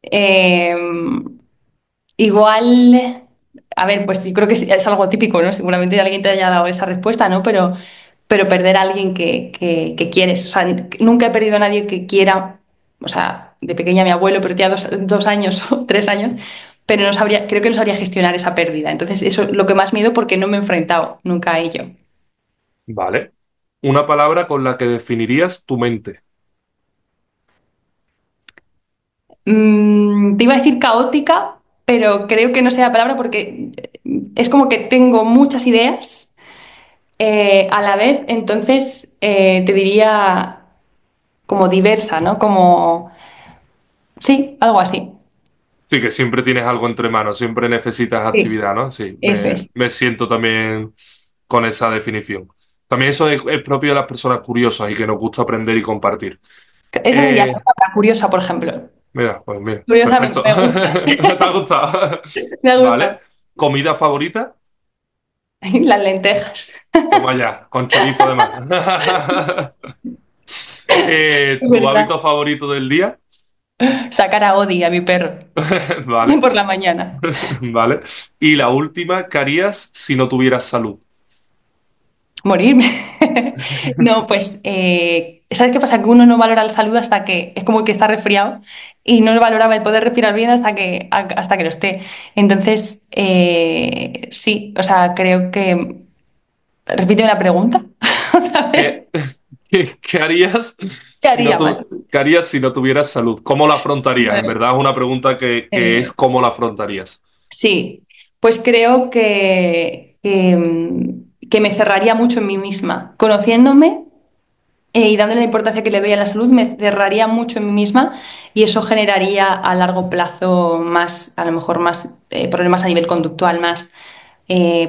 [SPEAKER 1] Eh, Igual, a ver, pues sí creo que es algo típico, ¿no? Seguramente alguien te haya dado esa respuesta, ¿no? Pero perder a alguien que quieres. O sea, nunca he perdido a nadie que quiera, o sea, de pequeña mi abuelo, pero tenía 2 años o 3 años, pero no sabría, creo que no sabría gestionar esa pérdida. Entonces, eso es lo que más miedo porque no me he enfrentado nunca a ello.
[SPEAKER 2] Vale. Una palabra con la que definirías tu mente.
[SPEAKER 1] Te iba a decir caótica, pero creo que no sea la palabra porque es como que tengo muchas ideas a la vez, entonces te diría como diversa, ¿no? Como, sí, algo así.
[SPEAKER 2] Sí, que siempre tienes algo entre manos, siempre necesitas
[SPEAKER 1] Sí,
[SPEAKER 2] actividad, ¿no? Sí,
[SPEAKER 1] eso es.
[SPEAKER 2] me siento también con esa definición. También eso es propio de las personas curiosas y que nos gusta aprender y compartir.
[SPEAKER 1] Esa sería la
[SPEAKER 2] Eh,
[SPEAKER 1] palabra curiosa, por ejemplo.
[SPEAKER 2] Mira, pues mira,
[SPEAKER 1] Curiosa
[SPEAKER 2] perfecto.
[SPEAKER 1] me gusta,
[SPEAKER 2] ¿Te ha gustado?
[SPEAKER 1] me ha
[SPEAKER 2] Vale.
[SPEAKER 1] gustado.
[SPEAKER 2] ¿Comida favorita?
[SPEAKER 1] Las lentejas.
[SPEAKER 2] Toma ya, con chorizo además.
[SPEAKER 1] Es
[SPEAKER 2] ¿Tu
[SPEAKER 1] verdad.
[SPEAKER 2] hábito favorito del día?
[SPEAKER 1] Sacar a Odi, a mi perro,
[SPEAKER 2] Vale,
[SPEAKER 1] por la mañana.
[SPEAKER 2] vale. Y la última, ¿qué harías si no tuvieras salud?
[SPEAKER 1] Morirme. No, pues, ¿sabes qué pasa? Que uno no valora la salud hasta que es como el que está resfriado y no valoraba el poder respirar bien hasta que lo esté. Entonces, sí, o sea, creo que... Repite una pregunta otra vez.
[SPEAKER 2] ¿Qué, qué harías
[SPEAKER 1] ¿Qué haría, vale?
[SPEAKER 2] qué harías si no tuvieras salud? ¿Cómo la afrontarías? En
[SPEAKER 1] Vale.
[SPEAKER 2] verdad es una pregunta que es
[SPEAKER 1] Eh,
[SPEAKER 2] cómo la afrontarías.
[SPEAKER 1] sí, pues creo que me cerraría mucho en mí misma. Conociéndome y dándole la importancia que le doy a la salud, me cerraría mucho en mí misma y eso generaría a largo plazo más, a lo mejor más problemas a nivel conductual, más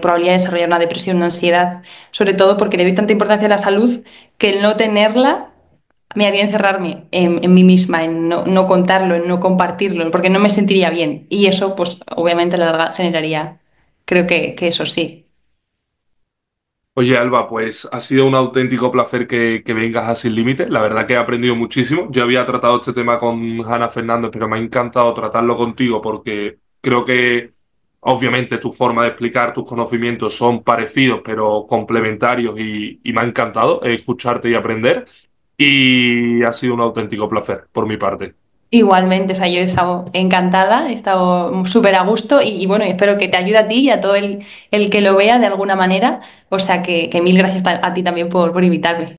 [SPEAKER 1] probabilidad de desarrollar una depresión, una ansiedad, sobre todo porque le doy tanta importancia a la salud que el no tenerla me haría encerrarme en mí misma, en no contarlo, en no compartirlo, porque no me sentiría bien. Y eso, pues, obviamente, a la larga generaría, creo que eso sí.
[SPEAKER 2] Oye, Alba, pues ha sido un auténtico placer que vengas a Sin Límites. La verdad que he aprendido muchísimo. Yo había tratado este tema con Hanna Fernández, pero me ha encantado tratarlo contigo porque creo que, obviamente, tu forma de explicar tus conocimientos son parecidos, pero complementarios y me ha encantado escucharte y aprender. Y ha sido un auténtico placer por mi parte.
[SPEAKER 1] Igualmente, o sea, yo he estado encantada, he estado súper a gusto y bueno, espero que te ayude a ti y a todo el que lo vea de alguna manera. O sea, que mil gracias a ti también por invitarme.